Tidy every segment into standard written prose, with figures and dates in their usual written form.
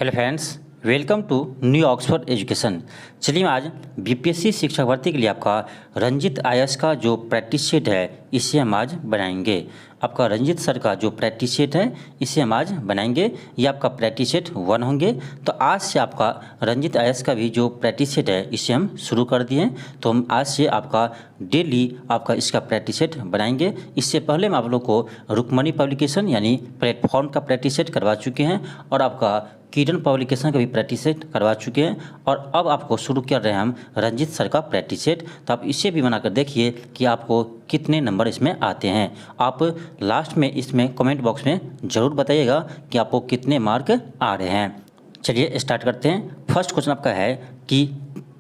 Hello friends, welcome to new Oxford education. चलिए आज BPSC शिक्षक भर्ती के लिए आपका रंजित आईएएस का जो प्रैक्टिस शीट है इसे हम आज बनाएंगे। आपका रंजित सर का जो प्रैक्टिस शीट है इसे हम आज बनाएंगे। ये आपका प्रैक्टिस शीट 1 होंगे। तो आज से आपका रंजित आईएएस का भी जो प्रैक्टिस शीट है इसे हम शुरू कर दिए। तो हम आज से आपका डेली आपका इसका प्रैक्टिस सेट बनाएंगे। इससे पहले हम आप लोग को रुक्मणी पब्लिकेशन यानी प्लेटफॉर्म का प्रैक्टिस सेट करवा चुके हैं और आपका किरण पब्लिकेशन का भी प्रैक्टिस सेट करवा चुके हैं और अब आपको शुरू कर रहे हैं हम रंजित सर का प्रैक्टिस सेट। तो आप इसे भी बनाकर देखिए कि आपको कितने नंबर इसमें आते हैं। आप लास्ट में इसमें कमेंट बॉक्स में ज़रूर बताइएगा कि आपको कितने मार्क आ रहे हैं। चलिए स्टार्ट करते हैं। फर्स्ट क्वेश्चन आपका है कि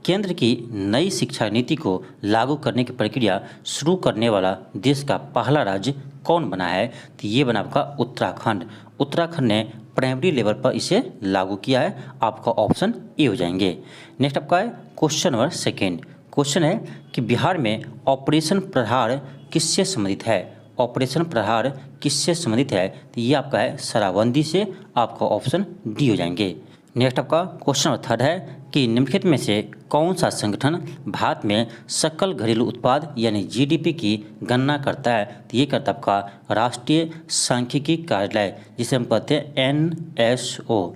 केंद्र की नई शिक्षा नीति को लागू करने की प्रक्रिया शुरू करने वाला देश का पहला राज्य कौन बना है? तो ये बना आपका उत्तराखंड। उत्तराखंड ने प्राइमरी लेवल पर इसे लागू किया है। आपका ऑप्शन ए हो जाएंगे। नेक्स्ट आपका है क्वेश्चन नंबर 2। क्वेश्चन है कि बिहार में ऑपरेशन प्रहार किससे संबंधित है? ऑपरेशन प्रहार किससे संबंधित है? तो ये आपका है शराबबंदी से। आपका ऑप्शन डी हो जाएंगे। नेक्स्ट आपका क्वेश्चन नंबर 3 है कि निम्नलिखित में से कौन सा संगठन भारत में सकल घरेलू उत्पाद यानी जीडीपी की गणना करता है? तो ये करता है आपका राष्ट्रीय सांख्यिकी कार्यालय, जिसे हम कहते हैं एनएसओ।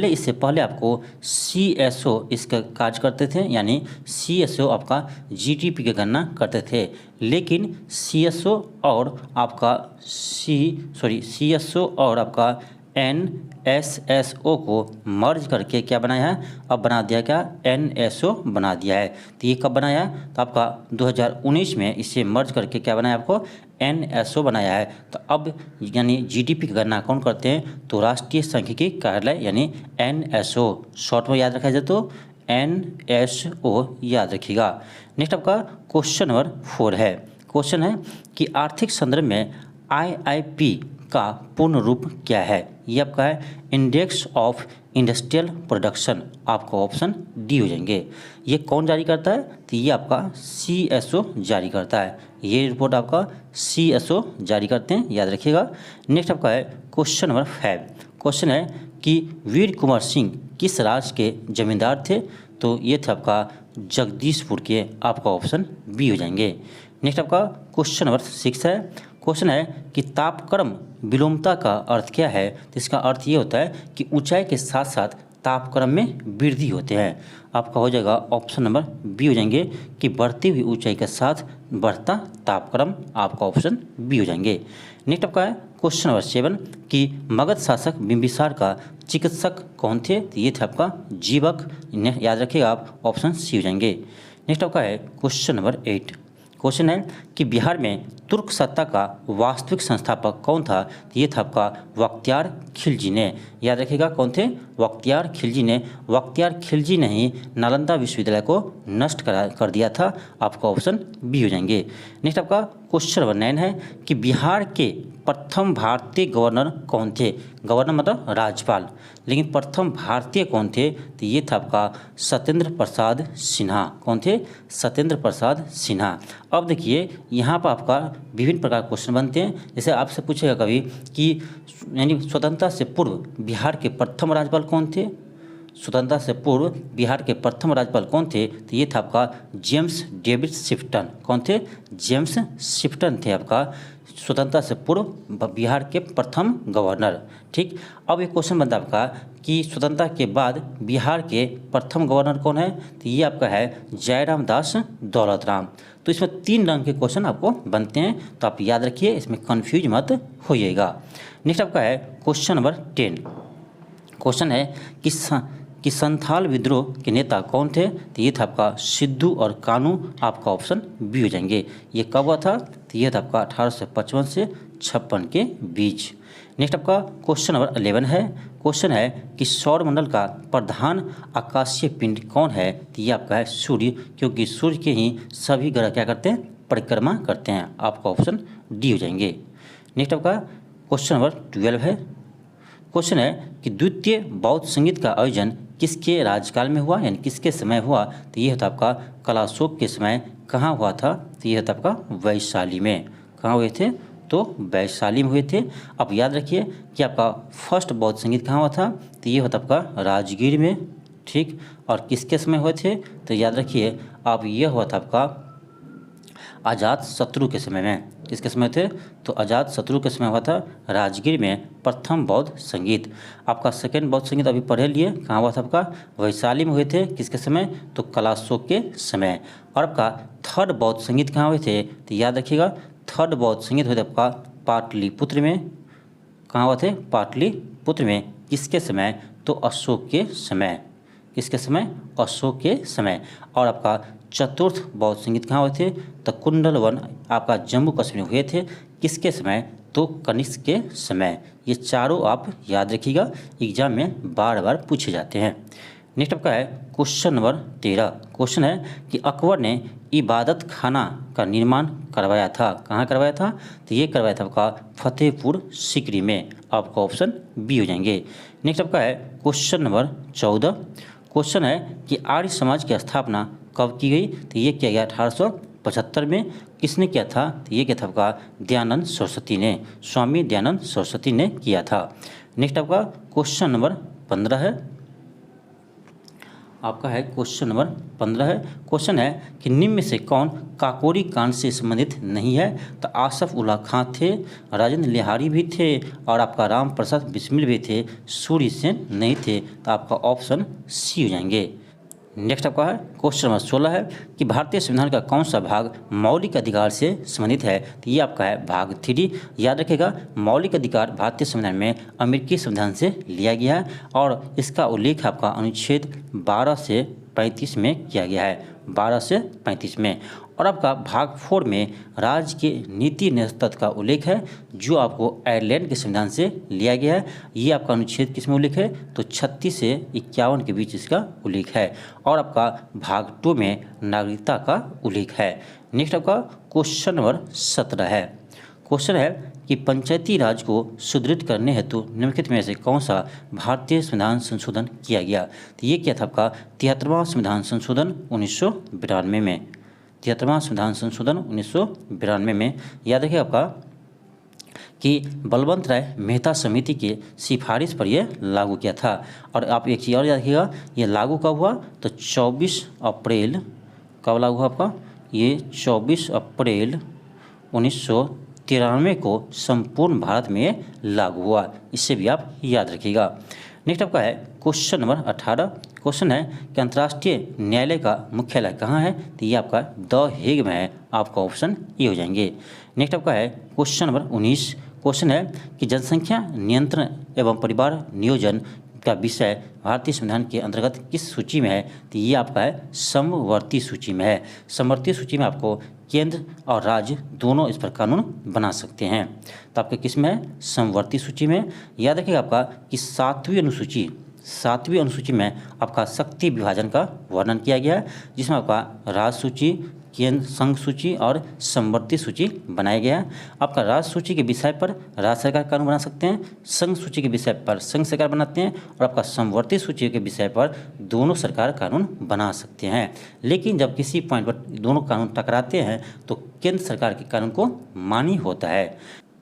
इससे पहले आपको सीएसओ इसका कार्य करते थे, यानी सीएसओ आपका जीडीपी की गणना करते थे। लेकिन सीएसओ और आपका सीएसओ और आपका एनएसएसओ को मर्ज करके क्या बनाया है? अब बना दिया क्या? एनएसओ बना दिया है। तो ये कब बनाया? तो आपका 2019 में इसे मर्ज करके क्या बनाया? आपको एनएसओ बनाया है। तो अब यानी जीडीपी की गणना कौन करते हैं? तो राष्ट्रीय सांख्यिकी कार्यालय यानी एनएसओ। शॉर्ट में याद रखा जाए तो एनएसओ याद रखिएगा। नेक्स्ट आपका क्वेश्चन नंबर 4 है। क्वेश्चन है कि आर्थिक संदर्भ में आईआईपी का पूर्ण रूप क्या है? ये आपका है इंडेक्स ऑफ इंडस्ट्रियल प्रोडक्शन। आपका ऑप्शन डी हो जाएंगे। ये कौन जारी करता है? तो ये आपका सीएसओ जारी करता है। ये रिपोर्ट आपका सीएसओ जारी करते हैं, याद रखिएगा। नेक्स्ट आपका है क्वेश्चन नंबर 5। क्वेश्चन है कि वीर कुंवर सिंह किस राज्य के जमींदार थे? तो ये थे आपका जगदीशपुर के। आपका ऑप्शन बी हो जाएंगे। नेक्स्ट आपका क्वेश्चन नंबर 6 है। क्वेश्चन है कि तापक्रम विलोमता का अर्थ क्या है? तो इसका अर्थ ये होता है कि ऊंचाई के साथ साथ तापक्रम में वृद्धि होते हैं। आपका हो जाएगा ऑप्शन नंबर बी हो जाएंगे कि बढ़ती हुई ऊंचाई के साथ बढ़ता तापक्रम। आपका ऑप्शन बी हो जाएंगे। नेक्स्ट आपका है क्वेश्चन नंबर 7 कि मगध शासक बिंबिसार का चिकित्सक कौन थे? तो ये थे आपका जीवक। याद रखिएगा, आप ऑप्शन सी हो जाएंगे। नेक्स्ट आपका है क्वेश्चन नंबर 8। क्वेश्चन है कि बिहार में तुर्क सत्ता का वास्तविक संस्थापक कौन था? तो ये था आपका बख्तियार खिलजी ने। याद रखिएगा कौन थे? बख्तियार खिलजी ने। बख्तियार खिलजी ने ही नालंदा विश्वविद्यालय को नष्ट कर दिया था। आपका ऑप्शन बी हो जाएंगे। नेक्स्ट आपका क्वेश्चन नंबर 9 है कि बिहार के प्रथम भारतीय गवर्नर कौन थे? गवर्नर मतलब राज्यपाल, लेकिन प्रथम भारतीय कौन थे? तो ये था आपका सत्येंद्र प्रसाद सिन्हा। कौन थे? सत्येंद्र प्रसाद सिन्हा। अब देखिए यहाँ पर आपका विभिन्न प्रकार के क्वेश्चन बनते हैं। जैसे आपसे पूछेगा कभी कि यानी स्वतंत्रता से पूर्व बिहार के प्रथम राज्यपाल कौन थे? स्वतंत्रता से पूर्व बिहार के प्रथम राज्यपाल कौन थे? तो ये था आपका जेम्स डेविड शिफ्टन। कौन थे? जेम्स शिफ्टन थे आपका स्वतंत्रता से पूर्व बिहार के प्रथम गवर्नर। ठीक। अब एक क्वेश्चन बनता है आपका कि स्वतंत्रता के बाद बिहार के प्रथम गवर्नर कौन है? तो ये आपका है जयराम दास दौलतराम। तो इसमें 3 रंग के क्वेश्चन आपको बनते हैं, तो आप याद रखिए, इसमें कंफ्यूज मत होइएगा। नेक्स्ट आपका है क्वेश्चन नंबर 10। क्वेश्चन है कि संथाल विद्रोह के नेता कौन थे? तो ये था आपका सिद्धू और कानू। आपका ऑप्शन बी हो जाएंगे। ये कब हुआ था? तो ये था आपका 1855 से 56 के बीच। नेक्स्ट आपका क्वेश्चन नंबर 11 है। क्वेश्चन है कि सौरमंडल का प्रधान आकाशीय पिंड कौन है? तो ये आपका है सूर्य, क्योंकि सूर्य के ही सभी ग्रह क्या करते हैं? परिक्रमा करते हैं। आपका ऑप्शन डी हो जाएंगे। नेक्स्ट आपका क्वेश्चन नंबर 12 है। क्वेश्चन है कि द्वितीय बौद्ध संगीत का आयोजन किसके राज्यकाल में हुआ, यानी किसके समय हुआ? तो ये था आपका कलाशोक के समय। कहाँ हुआ था? तो ये था आपका वैशाली में। कहाँ हुए थे? तो वैशाली में हुए थे। अब याद रखिए कि आपका फर्स्ट बौद्ध संगीत कहाँ हुआ था, तो ये होता आपका राजगीर में, ठीक। और किसके समय हुए थे, तो याद रखिए अब ये हुआ था आपका अजात शत्रु के समय में। किसके समय थे, तो अजात शत्रु के समय हुआ था राजगीर में प्रथम बौद्ध संगीत। आपका सेकेंड बौद्ध संगीत अभी पढ़े लिए, कहाँ हुआ था आपका वैशाली में हुए थे। किसके समय, तो कलाशोक के समय। और आपका थर्ड बौद्ध संगीत कहाँ हुए थे, तो याद रखिएगा थर्ड बौद्ध संगीत हुए थे आपका पाटलिपुत्र में। कहाँ हुए थे, पाटलिपुत्र में। किसके समय, तो अशोक के समय। किसके समय, अशोक के समय। और आपका चतुर्थ बौद्ध संगीत कहाँ हुए थे, तो कुंडलवन आपका जम्मू कश्मीर में हुए थे। किसके समय, तो कनिष्क के समय। ये चारों आप याद रखिएगा, एग्जाम में बार बार पूछे जाते हैं। नेक्स्ट आपका है क्वेश्चन नंबर 13। क्वेश्चन है कि अकबर ने इबादत खाना का निर्माण करवाया था, कहाँ करवाया था, तो ये करवाया था आपका फतेहपुर सीकरी में। आपका ऑप्शन बी हो जाएंगे। नेक्स्ट आपका है क्वेश्चन नंबर 14। क्वेश्चन है कि आर्य समाज की स्थापना कब की गई, तो ये किया गया 1875 में। किसने किया था, तो ये किया था आपका दयानंद सरस्वती ने, स्वामी दयानंद सरस्वती ने किया था। नेक्स्ट आपका क्वेश्चन नंबर 15 है। आपका है क्वेश्चन नंबर 15 है। क्वेश्चन है कि निम्न में से कौन काकोरी कांड से संबंधित नहीं है, तो आसफ उल्लाह खां थे, राजेंद्र लिहारी भी थे, और आपका राम प्रसाद बिस्मिल भी थे, सूर्य सेन नहीं थे। तो आपका ऑप्शन सी हो जाएंगे। नेक्स्ट आपका है क्वेश्चन नंबर 16 है कि भारतीय संविधान का कौन सा भाग मौलिक अधिकार से संबंधित है, तो ये आपका है भाग 3। याद रखिएगा मौलिक अधिकार भारतीय संविधान में अमेरिकी संविधान से लिया गया है, और इसका उल्लेख आपका अनुच्छेद 12 से 35 में किया गया है, 12 से 35 में। और आपका भाग 4 में राज्य के नीति नेतृत्व का उल्लेख है, जो आपको आयरलैंड के संविधान से लिया गया है। ये आपका अनुच्छेद किस में उल्लेख है, तो 36 से 51 के बीच इसका उल्लेख है। और आपका भाग 2 में नागरिकता का उल्लेख है। नेक्स्ट आपका क्वेश्चन नंबर 17 है। क्वेश्चन है कि पंचायती राज को सुदृढ़ करने हेतु निम्नलिखित में से कौन सा भारतीय संविधान संशोधन किया गया, तो ये क्या था आपका 73वां संविधान संशोधन 1992 में। 73वां संविधान संशोधन 1992 में। याद रखिए आपका कि बलवंत राय मेहता समिति के सिफारिश पर यह लागू किया था। और आप एक चीज़ और याद रखिएगा, ये लागू कब हुआ, तो 24 अप्रैल कब लागू हुआ आपका, ये 24 अप्रैल 1993 को संपूर्ण भारत में लागू हुआ। इससे भी आप याद रखिएगा। नेक्स्ट आपका है क्वेश्चन नंबर 18। क्वेश्चन है कि अंतर्राष्ट्रीय न्यायालय का मुख्यालय कहाँ है, तो ये आपका द हेग में है। आपका ऑप्शन ये हो जाएंगे। नेक्स्ट आपका है क्वेश्चन नंबर 19। क्वेश्चन है कि जनसंख्या नियंत्रण एवं परिवार नियोजन का विषय भारतीय संविधान के अंतर्गत किस सूची में है, तो ये आपका है समवर्ती सूची में है। समवर्ती सूची में आपको केंद्र और राज्य दोनों इस पर कानून बना सकते हैं। तो आपके किस में है, समवर्ती सूची में। याद रखिएगा आपका कि 7वीं अनुसूची में आपका शक्ति विभाजन का वर्णन किया गया है, जिसमें आपका राज्य सूची, केंद्र संघ सूची और समवर्ती सूची बनाया गया है। आपका राज्य सूची के विषय पर राज्य सरकार कानून बना सकते हैं, संघ सूची के विषय पर संघ सरकार बनाते हैं, और आपका समवर्ती सूची के विषय पर दोनों सरकार कानून बना सकते हैं। लेकिन जब किसी पॉइंट पर दोनों कानून टकराते हैं तो केंद्र सरकार के कानून को मान्य होता है।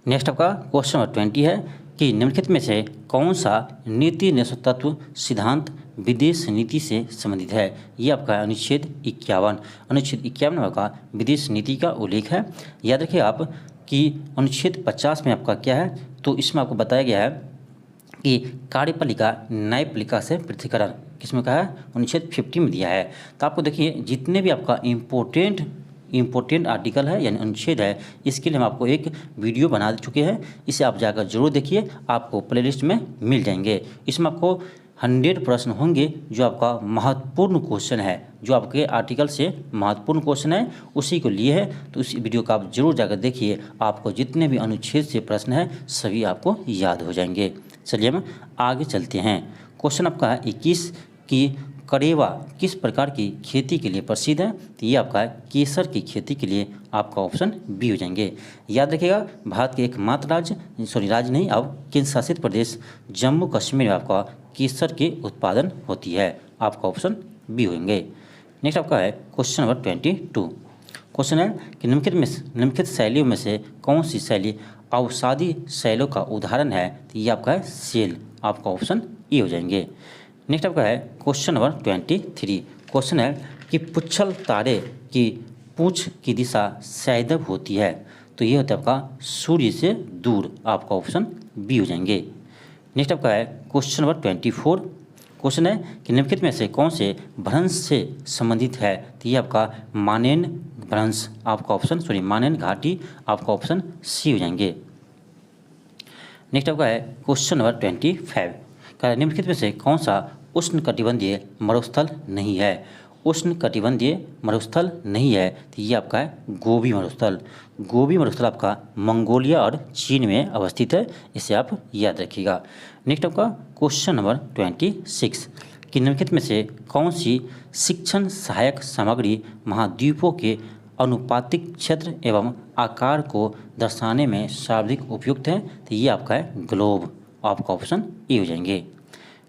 नेक्स्ट आपका क्वेश्चन नंबर 20 है कि निम्नलिखित में से कौन सा नीति नेतृत्व सिद्धांत विदेश नीति से संबंधित है। ये आपका अनुच्छेद 51। अनुच्छेद 51 में आपका विदेश नीति का उल्लेख है। याद रखिए आप कि अनुच्छेद 50 में आपका क्या है, तो इसमें आपको बताया गया है कि कार्यपालिका न्यायपालिका से पृथकीकरण किसमें कहा है, अनुच्छेद 50 में दिया है। तो आपको देखिए जितने भी आपका इम्पोर्टेंट आर्टिकल है यानी अनुच्छेद है, इसके लिए हम आपको एक वीडियो बना चुके हैं। इसे आप जाकर जरूर देखिए, आपको प्लेलिस्ट में मिल जाएंगे। इसमें आपको 100 प्रश्न होंगे जो आपका महत्वपूर्ण क्वेश्चन है, जो आपके आर्टिकल से महत्वपूर्ण क्वेश्चन है उसी को लिए है। तो उस वीडियो को आप जरूर जाकर देखिए, आपको जितने भी अनुच्छेद से प्रश्न है सभी आपको याद हो जाएंगे। चलिए हम आगे चलते हैं। क्वेश्चन आपका 21 की करेवा किस प्रकार की खेती के लिए प्रसिद्ध है, तो ये आपका केसर की खेती के लिए आपका ऑप्शन बी हो जाएंगे। याद रखिएगा भारत के एकमात्र राज्य नहीं, अब केंद्र शासित प्रदेश जम्मू कश्मीर में आपका केसर के उत्पादन होती है। आपका ऑप्शन बी होंगे। नेक्स्ट आपका है क्वेश्चन नंबर 22। क्वेश्चन है कि निम्नलिखित शैलियों में से कौन सी शैली अवसादी शैलों का उदाहरण है, तो ये आपका है सेल, आपका ऑप्शन ए हो जाएंगे। नेक्स्ट आपका है क्वेश्चन नंबर 23। क्वेश्चन है कि पुच्छल तारे की पूंछ की दिशा सैदब होती है, तो ये होता है आपका सूर्य से दूर, आपका ऑप्शन बी हो जाएंगे। नेक्स्ट आपका है क्वेश्चन नंबर 24। क्वेश्चन है कि निम्नलिखित में से कौन से भ्रंश से संबंधित है, तो ये आपका मानेन भ्रंश, आपका ऑप्शन मानेन घाटी, आपका ऑप्शन सी हो जाएंगे। नेक्स्ट आपका है क्वेश्चन नंबर 25 का निम्नलिखित में से कौन सा उष्णकटिबंधीय मरुस्थल नहीं है। उष्णकटिबंधीय मरुस्थल नहीं है, तो ये आपका है गोबी मरुस्थल। गोबी मरुस्थल आपका मंगोलिया और चीन में अवस्थित है, इसे आप याद रखिएगा। नेक्स्ट आपका क्वेश्चन नंबर 26 कि निम्नलिखित में से कौन सी शिक्षण सहायक सामग्री महाद्वीपों के अनुपातिक क्षेत्र एवं आकार को दर्शाने में सर्वाधिक उपयुक्त है, तो ये आपका है ग्लोब, आपका ऑप्शन ए हो जाएंगे।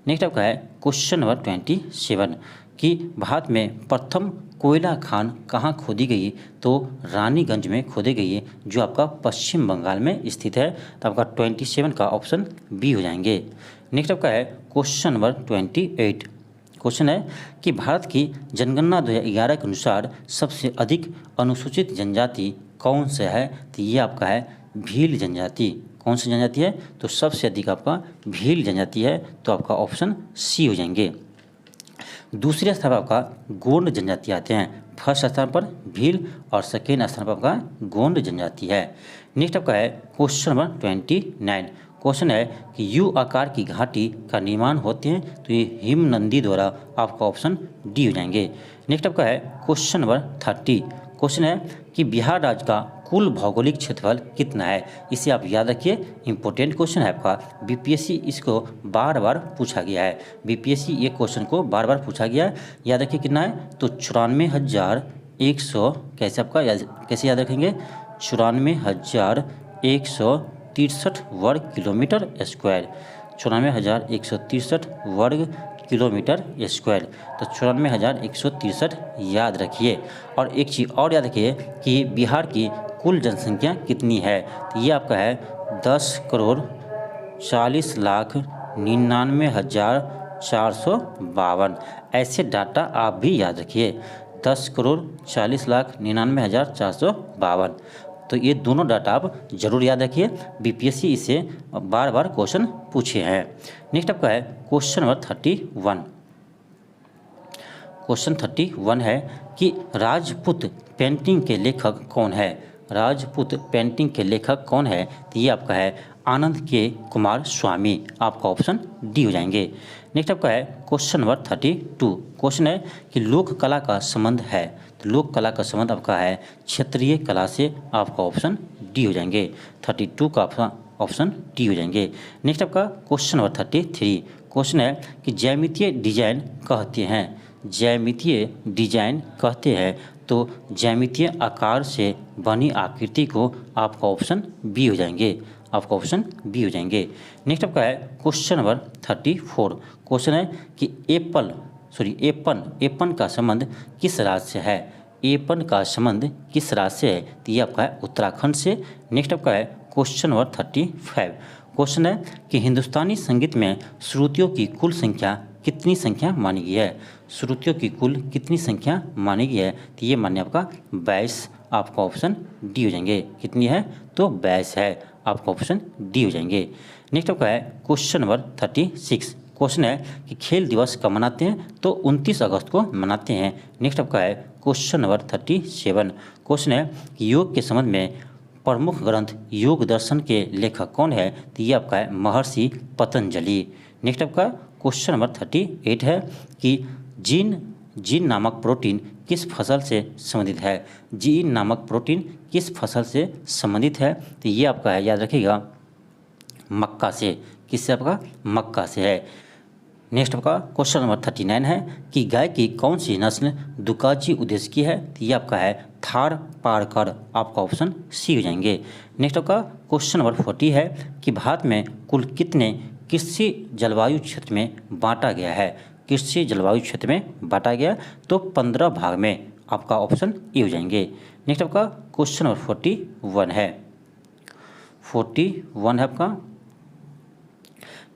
नेक्स्ट आपका है क्वेश्चन नंबर 27 कि भारत में प्रथम कोयला खान कहाँ खोदी गई, तो रानीगंज में खोदी गई है, जो आपका पश्चिम बंगाल में स्थित है, तो आपका 27 का ऑप्शन बी हो जाएंगे। नेक्स्ट आपका है क्वेश्चन नंबर 28। क्वेश्चन है कि भारत की जनगणना 2011 के अनुसार सबसे अधिक अनुसूचित जनजाति कौन सा है, तो ये आपका है भील जनजाति। कौन सी जनजाति है, तो सबसे अधिक आपका भील जनजाति है, तो आपका ऑप्शन सी हो जाएंगे। दूसरे स्थान पर आपका गोंड जनजाति आते हैं, फर्स्ट स्थान पर भील और सेकेंड स्थान पर आपका गोंड जनजाति है। नेक्स्ट आपका है क्वेश्चन नंबर 29। क्वेश्चन है कि यू आकार की घाटी का निर्माण होते हैं, तो ये हिमनंदी द्वारा, आपका ऑप्शन डी हो जाएंगे। नेक्स्ट आपका है क्वेश्चन नंबर 30। क्वेश्चन है कि बिहार राज्य का कुल भौगोलिक क्षेत्रफल कितना है, इसे आप याद रखिए, इंपॉर्टेंट क्वेश्चन है आपका। बीपीएससी इसको बार बार पूछा गया है, बीपीएससी ये क्वेश्चन को बार बार पूछा गया है। याद रखिए कितना है, तो 94,100, कैसे याद रखेंगे, 94,163 वर्ग किलोमीटर स्क्वायर, 94,163 वर्ग किलोमीटर स्क्वायर, तो 94,163 याद रखिए। और एक चीज़ और याद रखिए कि बिहार की कुल जनसंख्या कितनी है, तो ये आपका है 10,40,99,452। ऐसे डाटा आप भी याद रखिए, 10,40,99,452। तो ये दोनों डाटा आप जरूर याद रखिए, बीपीएससी इसे बार बार क्वेश्चन पूछे हैं। नेक्स्ट आपका है क्वेश्चन नंबर 31। क्वेश्चन 31 है कि राजपूत पेंटिंग के लेखक कौन है। राजपूत पेंटिंग के लेखक कौन है, तो ये आपका है आनंद के कुमार स्वामी, आपका ऑप्शन डी हो जाएंगे। नेक्स्ट आपका है क्वेश्चन नंबर 32। क्वेश्चन है कि लोक कला का संबंध है, तो लोक कला का संबंध आपका है क्षेत्रीय कला से, आपका ऑप्शन डी हो जाएंगे। 32 का ऑप्शन डी हो जाएंगे। नेक्स्ट आपका क्वेश्चन नंबर 33। क्वेश्चन है कि ज्यामितीय डिजाइन कहते हैं, ज्यामितीय डिजाइन कहते हैं, तो ज्यामितीय आकार से बनी आकृति को, आपका ऑप्शन बी हो जाएंगे, आपका ऑप्शन बी हो जाएंगे। नेक्स्ट आपका है क्वेश्चन नंबर 34। क्वेश्चन है कि एपन का संबंध किस राज्य से है। एपन का संबंध किस राज्य से है, तो ये आपका है उत्तराखंड से। नेक्स्ट आपका है क्वेश्चन नंबर 35। क्वेश्चन है कि हिंदुस्तानी संगीत में श्रुतियों की कुल संख्या कितनी संख्या मानी गई है। श्रुतियों की कुल कितनी संख्या मानी गई है, तो ये मान्य आपका 22, आपका ऑप्शन डी हो जाएंगे। कितनी है, तो 22 है, आपका ऑप्शन डी हो जाएंगे। नेक्स्ट आपका है क्वेश्चन नंबर 36। क्वेश्चन है कि खेल दिवस कब मनाते हैं, तो 29 अगस्त को मनाते हैं। नेक्स्ट आपका है क्वेश्चन नंबर 37। क्वेश्चन है कि योग के संबंध में प्रमुख ग्रंथ योग दर्शन के लेखक कौन है, तो ये आपका है महर्षि पतंजलि। नेक्स्ट आपका क्वेश्चन नंबर 38 है कि जीन नामक प्रोटीन किस फसल से संबंधित है। जीन नामक प्रोटीन किस फसल से संबंधित है, तो ये आपका है, याद रखिएगा, मक्का से। किससे, आपका मक्का से है। नेक्स्ट आपका क्वेश्चन नंबर 39 है कि गाय की कौन सी नस्ल दुकाची उद्देश्य की है, तो ये आपका है थार पारकर, आपका ऑप्शन सी हो जाएंगे। नेक्स्ट आपका क्वेश्चन नंबर 40 है कि भारत में कुल कितने कृषि जलवायु क्षेत्र में बांटा गया है। कृषि जलवायु क्षेत्र में बांटा गया, तो 15 भाग में, आपका ऑप्शन ए हो जाएंगे। नेक्स्ट आपका क्वेश्चन नंबर 41 है। 41 है आपका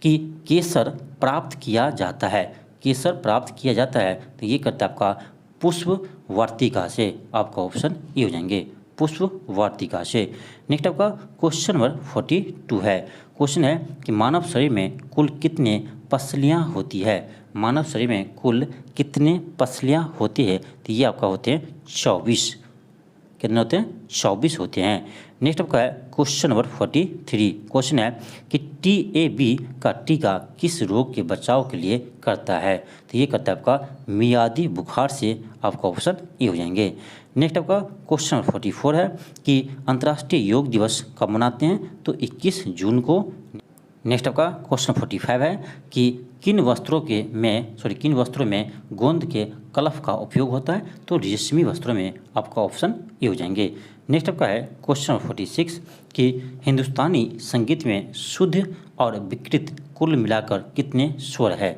कि केसर प्राप्त किया जाता है। केसर प्राप्त किया जाता है तो ये करता है आपका पुष्प वार्तिका से। आपका ऑप्शन ये हो जाएंगे पुष्प वार्तिका से। नेक्स्ट आपका क्वेश्चन नंबर 42 है। क्वेश्चन है कि मानव शरीर में कुल कितने पसलियाँ होती है। मानव शरीर में कुल कितने पसलियाँ होती है तो ये आपका होते हैं 24। कितने होते हैं 24 होते हैं। नेक्स्ट आपका है क्वेश्चन नंबर 43। क्वेश्चन है कि TAB का टीका किस रोग के बचाव के लिए करता है तो ये करता है आपका मियादी बुखार से। आपका ऑप्शन ये हो जाएंगे। नेक्स्ट आपका क्वेश्चन नंबर 44 है कि अंतर्राष्ट्रीय योग दिवस कब मनाते हैं तो 21 जून को। नेक्स्ट आपका क्वेश्चन 45 है कि किन वस्त्रों में गोंद के कलफ का उपयोग होता है तो रेशमी वस्त्रों में। आपका ऑप्शन ये हो जाएंगे। नेक्स्ट आपका है क्वेश्चन 46 कि हिंदुस्तानी संगीत में शुद्ध और विकृत कुल मिलाकर कितने स्वर है।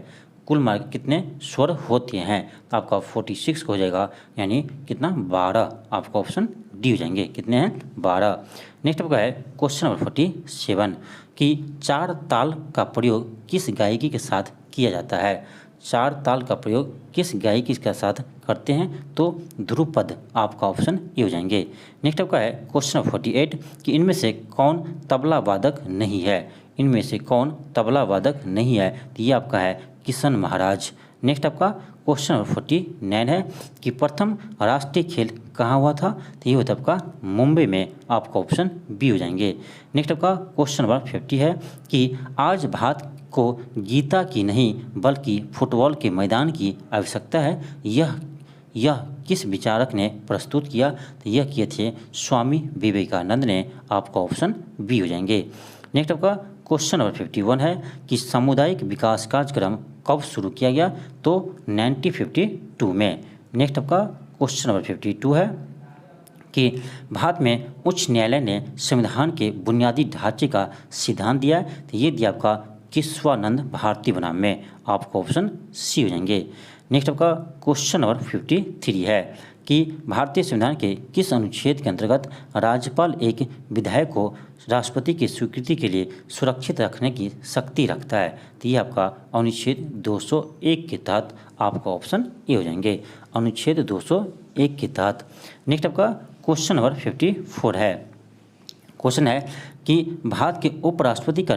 कुल मिलाकर कितने स्वर होते हैं तो आपका 46 हो जाएगा यानी कितना 12। आपका ऑप्शन डी हो जाएंगे। कितने हैं 12। नेक्स्ट आपका है क्वेश्चन नंबर 47 कि 4 ताल का प्रयोग किस गायकी के साथ किया जाता है। 4 ताल का प्रयोग किस गायकी के साथ करते हैं तो ध्रुपद। आपका ऑप्शन ये हो जाएंगे। नेक्स्ट आपका है क्वेश्चन नंबर 48 कि इनमें से कौन तबला वादक नहीं है। इनमें से कौन तबला वादक नहीं है तो ये आपका है किशन महाराज। नेक्स्ट आपका क्वेश्चन नंबर 49 है कि प्रथम राष्ट्रीय खेल कहाँ हुआ था तो ये होता है आपका मुंबई में। आपका ऑप्शन बी हो जाएंगे। नेक्स्ट आपका क्वेश्चन नंबर 50 है कि आज भारत को गीता की नहीं बल्कि फुटबॉल के मैदान की आवश्यकता है। यह किस विचारक ने प्रस्तुत किया तो यह किए थे स्वामी विवेकानंद ने। आपका ऑप्शन बी हो जाएंगे। नेक्स्ट आपका क्वेश्चन नंबर 51 है कि सामुदायिक विकास कार्यक्रम कब शुरू किया गया तो 1952 में। नेक्स्ट आपका क्वेश्चन नंबर 52 है कि भारत में उच्च न्यायालय ने संविधान के बुनियादी ढांचे का सिद्धांत दिया है तो ये दिया आपका केशवानंद भारती बनाम में। आपका ऑप्शन सी हो जाएंगे। नेक्स्ट आपका क्वेश्चन नंबर 53 है कि भारतीय संविधान के किस अनुच्छेद के अंतर्गत राज्यपाल एक विधायक को राष्ट्रपति की स्वीकृति के लिए सुरक्षित रखने की शक्ति रखता है तो ये आपका अनुच्छेद 201 के तहत। आपका ऑप्शन ये हो जाएंगे अनुच्छेद 201 के तहत। नेक्स्ट आपका क्वेश्चन नंबर 54 है। क्वेश्चन है कि भारत के उपराष्ट्रपति का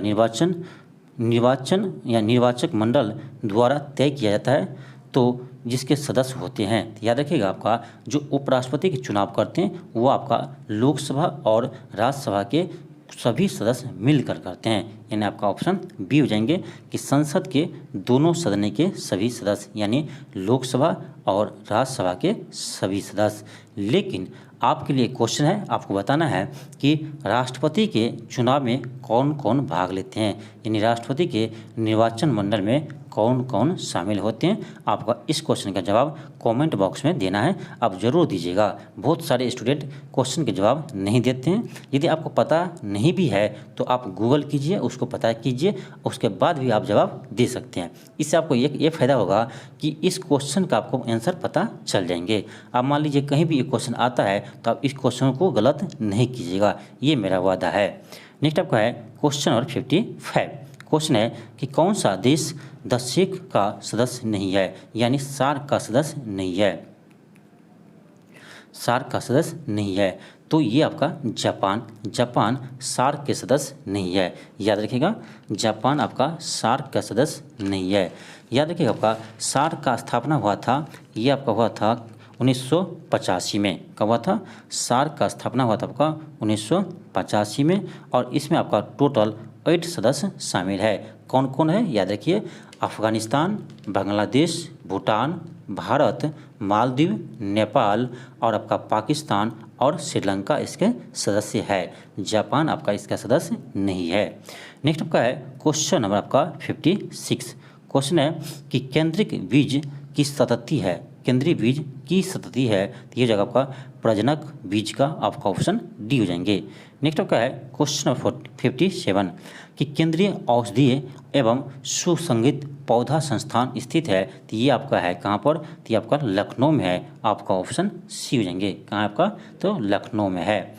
निर्वाचन या निर्वाचक मंडल द्वारा तय किया जाता है तो जिसके सदस्य होते हैं तो याद रखिएगा आपका जो उपराष्ट्रपति के चुनाव करते हैं वो आपका लोकसभा और राज्यसभा के सभी सदस्य मिलकर करते हैं। यानी आपका ऑप्शन बी हो जाएंगे कि संसद के दोनों सदन के सभी सदस्य यानी लोकसभा और राज्यसभा के सभी सदस्य। लेकिन आपके लिए क्वेश्चन है, आपको बताना है कि राष्ट्रपति के चुनाव में कौन कौन भाग लेते हैं यानी राष्ट्रपति के निर्वाचन मंडल में कौन कौन शामिल होते हैं। आपका इस क्वेश्चन का जवाब कमेंट बॉक्स में देना है। आप ज़रूर दीजिएगा। बहुत सारे स्टूडेंट क्वेश्चन के जवाब नहीं देते हैं। यदि आपको पता नहीं भी है तो आप गूगल कीजिए, उसको पता कीजिए, उसके बाद भी आप जवाब दे सकते हैं। इससे आपको ये फ़ायदा होगा कि इस क्वेश्चन का आपको आंसर पता चल जाएंगे। आप मान लीजिए कहीं भी ये क्वेश्चन आता है तो आप इस क्वेश्चन को गलत नहीं कीजिएगा, ये मेरा वादा है। नेक्स्ट आपका है क्वेश्चन नंबर 55। क्वेश्चन है कि कौन सा देश द सेक का सदस्य नहीं है यानी सार्क का सदस्य नहीं है। सार्क का सदस्य नहीं है तो ये आपका जापान सार्क के सदस्य नहीं है। याद रखिएगा जापान आपका सार्क का सदस्य नहीं है। याद रखिएगा आपका सार्क का स्थापना हुआ था, ये आपका हुआ था 1985 में। कब हुआ था? सार्क का स्थापना हुआ था आपका 1985 में और इसमें आपका टोटल 8 सदस्य शामिल है। कौन कौन है याद रखिए, अफगानिस्तान, बांग्लादेश, भूटान, भारत, मालदीव, नेपाल और आपका पाकिस्तान और श्रीलंका इसके सदस्य है। जापान आपका इसका सदस्य नहीं है। नेक्स्ट आपका है क्वेश्चन नंबर आपका 56। क्वेश्चन है कि केंद्रिक बीज की संतति है, केंद्रीय बीज की संतति है तो ये जगह आपका प्रजनक बीज का आपका ऑप्शन डी हो जाएंगे। नेक्स्ट आपका है क्वेश्चन नंबर 57 कि केंद्रीय औषधीय एवं सुसंगत पौधा संस्थान स्थित है तो ये आपका है कहाँ पर? तो ये आपका लखनऊ में है। आपका ऑप्शन सी हो जाएंगे। कहाँ आपका? तो लखनऊ में है।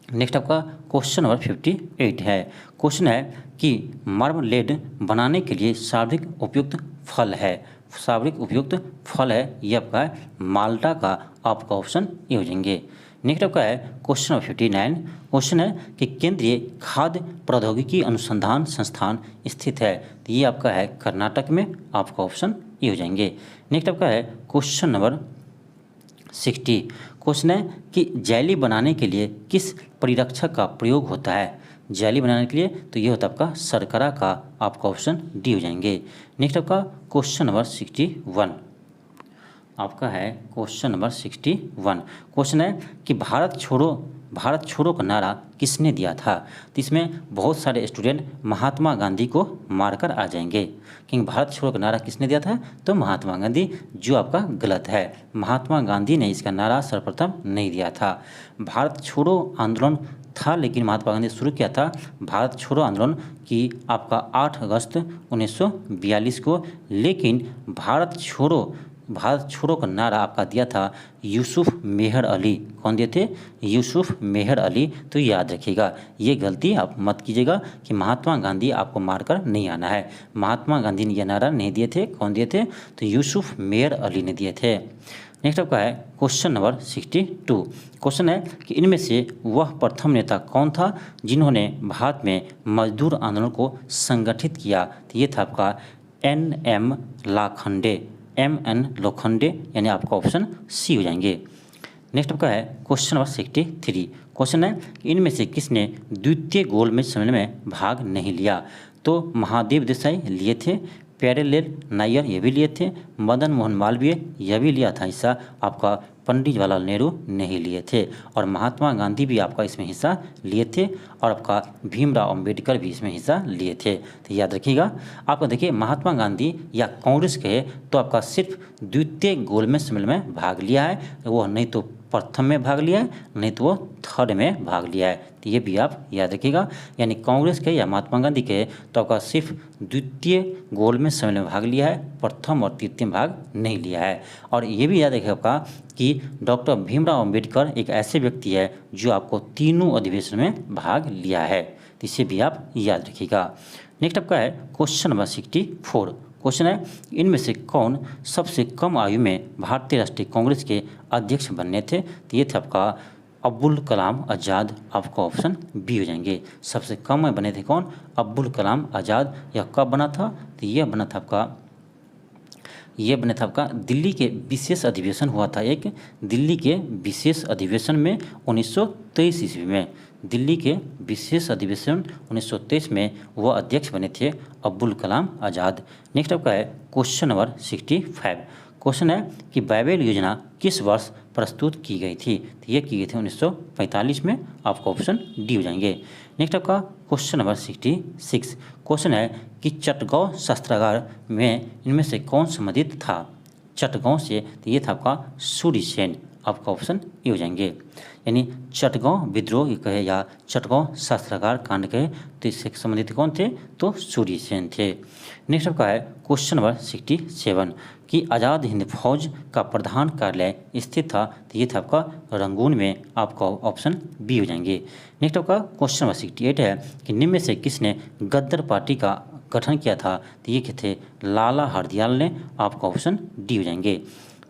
नेक्स्ट आपका क्वेश्चन नंबर 58 है। क्वेश्चन है कि मार्मलेड बनाने के लिए सर्वाधिक उपयुक्त फल है। सर्वाधिक उपयुक्त फल है ये आपका है माल्टा का, आपका ऑप्शन ए हो जाएंगे। नेक्स्ट आपका है क्वेश्चन नंबर 59। क्वेश्चन है कि केंद्रीय खाद्य प्रौद्योगिकी अनुसंधान संस्थान स्थित है, तो ये आपका है कर्नाटक में, आपका ऑप्शन ए हो जाएंगे। नेक्स्ट आपका है क्वेश्चन नंबर 60। क्वेश्चन है कि जेली बनाने के लिए किस परिरक्षक का प्रयोग होता है। जेली बनाने के लिए तो ये होता है आपका शर्करा का, आपका ऑप्शन डी हो जाएंगे। नेक्स्ट आपका क्वेश्चन नंबर 61 आपका है क्वेश्चन नंबर 61। क्वेश्चन है कि भारत छोड़ो का नारा किसने दिया था। तो इसमें बहुत सारे स्टूडेंट महात्मा गांधी को मारकर आ जाएंगे, क्योंकि भारत छोड़ो का नारा किसने दिया था, तो महात्मा गांधी, जो आपका गलत है। महात्मा गांधी ने इसका नारा सर्वप्रथम नहीं दिया था। भारत छोड़ो आंदोलन था, लेकिन महात्मा गांधी शुरू किया था भारत छोड़ो आंदोलन की आपका 8 अगस्त 1942 को, लेकिन भारत छोड़ो का नारा आपका दिया था यूसुफ मेहर अली। कौन दिए थे, यूसुफ मेहर अली। तो याद रखिएगा, ये गलती आप मत कीजिएगा कि महात्मा गांधी आपको मारकर नहीं आना है। महात्मा गांधी ने यह नारा नहीं दिए थे। कौन दिए थे, तो यूसुफ मेहर अली ने दिए थे। नेक्स्ट आपका है क्वेश्चन नंबर 62। क्वेश्चन है कि इनमें से वह प्रथम नेता कौन था जिन्होंने भारत में मजदूर आंदोलन को संगठित किया। तो ये था आपका NM लोखंडे, MN लोखंडे, यानी आपका ऑप्शन सी हो जाएंगे। नेक्स्ट आपका है क्वेश्चन नंबर 63। क्वेश्चन है कि इनमें से किसने द्वितीय गोलमेज सम्मेलन में भाग नहीं लिया। तो महादेव देसाई लिए थे, प्यारेलाल नायर ये भी लिए थे, मदन मोहन मालवीय यह भी लिया था हिस्सा, आपका पंडित जवाहरलाल नेहरू नहीं लिए थे, और महात्मा गांधी भी आपका इसमें हिस्सा लिए थे, और आपका भीमराव अंबेडकर भी इसमें हिस्सा लिए थे। तो याद रखिएगा, आपका देखिए महात्मा गांधी या कांग्रेस के तो आपका सिर्फ द्वितीय गोलमेज सम्मेलन में भाग लिया है, वो नहीं तो प्रथम में भाग लिया है, नहीं तो वो थर्ड में भाग लिया है। तो ये भी आप याद रखिएगा, यानी कांग्रेस के या महात्मा गांधी के तो आपका सिर्फ द्वितीय गोलमेज सम्मेलन में भाग लिया है, प्रथम और तृतीय में भाग नहीं लिया है। और ये भी याद रखिएगा आपका कि डॉक्टर भीमराव अंबेडकर एक ऐसे व्यक्ति है जो आपको तीनों अधिवेशन में भाग लिया है। तो इसे भी आप याद रखिएगा। नेक्स्ट आपका है क्वेश्चन नंबर 64। क्वेश्चन है इनमें से कौन सबसे कम आयु में भारतीय राष्ट्रीय कांग्रेस के अध्यक्ष बनने थे। तो ये थे आपका अब्दुल कलाम आज़ाद, आपका ऑप्शन बी हो जाएंगे। सबसे कम में बने थे कौन, अब्दुल कलाम आज़ाद। यह कब बना था, तो यह बना था आपका दिल्ली के विशेष अधिवेशन हुआ था, एक दिल्ली के विशेष अधिवेशन में 1923 ईस्वी में, दिल्ली के विशेष अधिवेशन 1923 में वह अध्यक्ष बने थे अब्दुल कलाम आज़ाद। नेक्स्ट आपका है क्वेश्चन नंबर 65। क्वेश्चन है कि बाइबेल योजना किस वर्ष प्रस्तुत की गई थी। तो ये की गई थी 1945 में, आपका ऑप्शन डी हो जाएंगे। नेक्स्ट आपका क्वेश्चन नंबर 66। क्वेश्चन है कि चटगांव शस्त्रागार में इनमें से कौन संबंधित था चटगांव से। तो ये था आपका सूर्य सेन, आपका ऑप्शन ए हो जाएंगे। यानी चटगांव विद्रोह कहे या चटगांव शस्त्रागार कांड कहे तो इससे संबंधित कौन थे, तो सूर्य सेन थे। नेक्स्ट आपका है क्वेश्चन नंबर 67 कि आज़ाद हिंद फौज का प्रधान कार्यालय स्थित था। तो ये था आपका रंगून में, आपका ऑप्शन बी हो जाएंगे। नेक्स्ट आपका क्वेश्चन नंबर 68 है कि निम्न में से किसने गद्दार पार्टी का गठन किया था। तो ये थे लाला हरदयाल ने, आपका ऑप्शन डी हो जाएंगे।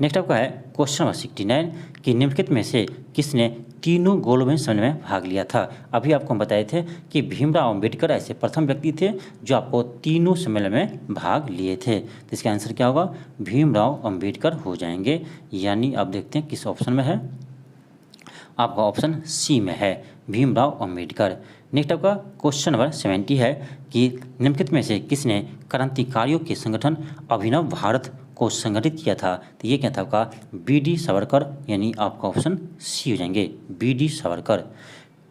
नेक्स्ट आपका है क्वेश्चन नंबर 69 कि निम्नलिखित में से किसने तीनों गोलमेज सम्मेलन में भाग लिया था। अभी आपको हम बताए थे कि भीमराव अंबेडकर ऐसे प्रथम व्यक्ति थे जो आपको तीनों सम्मेलन में भाग लिए थे। तो इसका आंसर क्या होगा, भीमराव अंबेडकर हो जाएंगे। यानी आप देखते हैं किस ऑप्शन में है, आपका ऑप्शन सी में है, भीमराव अंबेडकर। नेक्स्ट आपका क्वेश्चन नंबर 70 है कि निम्नलिखित में से किसने क्रांतिकारियों के संगठन अभिनव भारत को संगठित किया था। तो ये क्या था आपका BD सावरकर, यानी आपका ऑप्शन सी हो जाएंगे, BD सावरकर।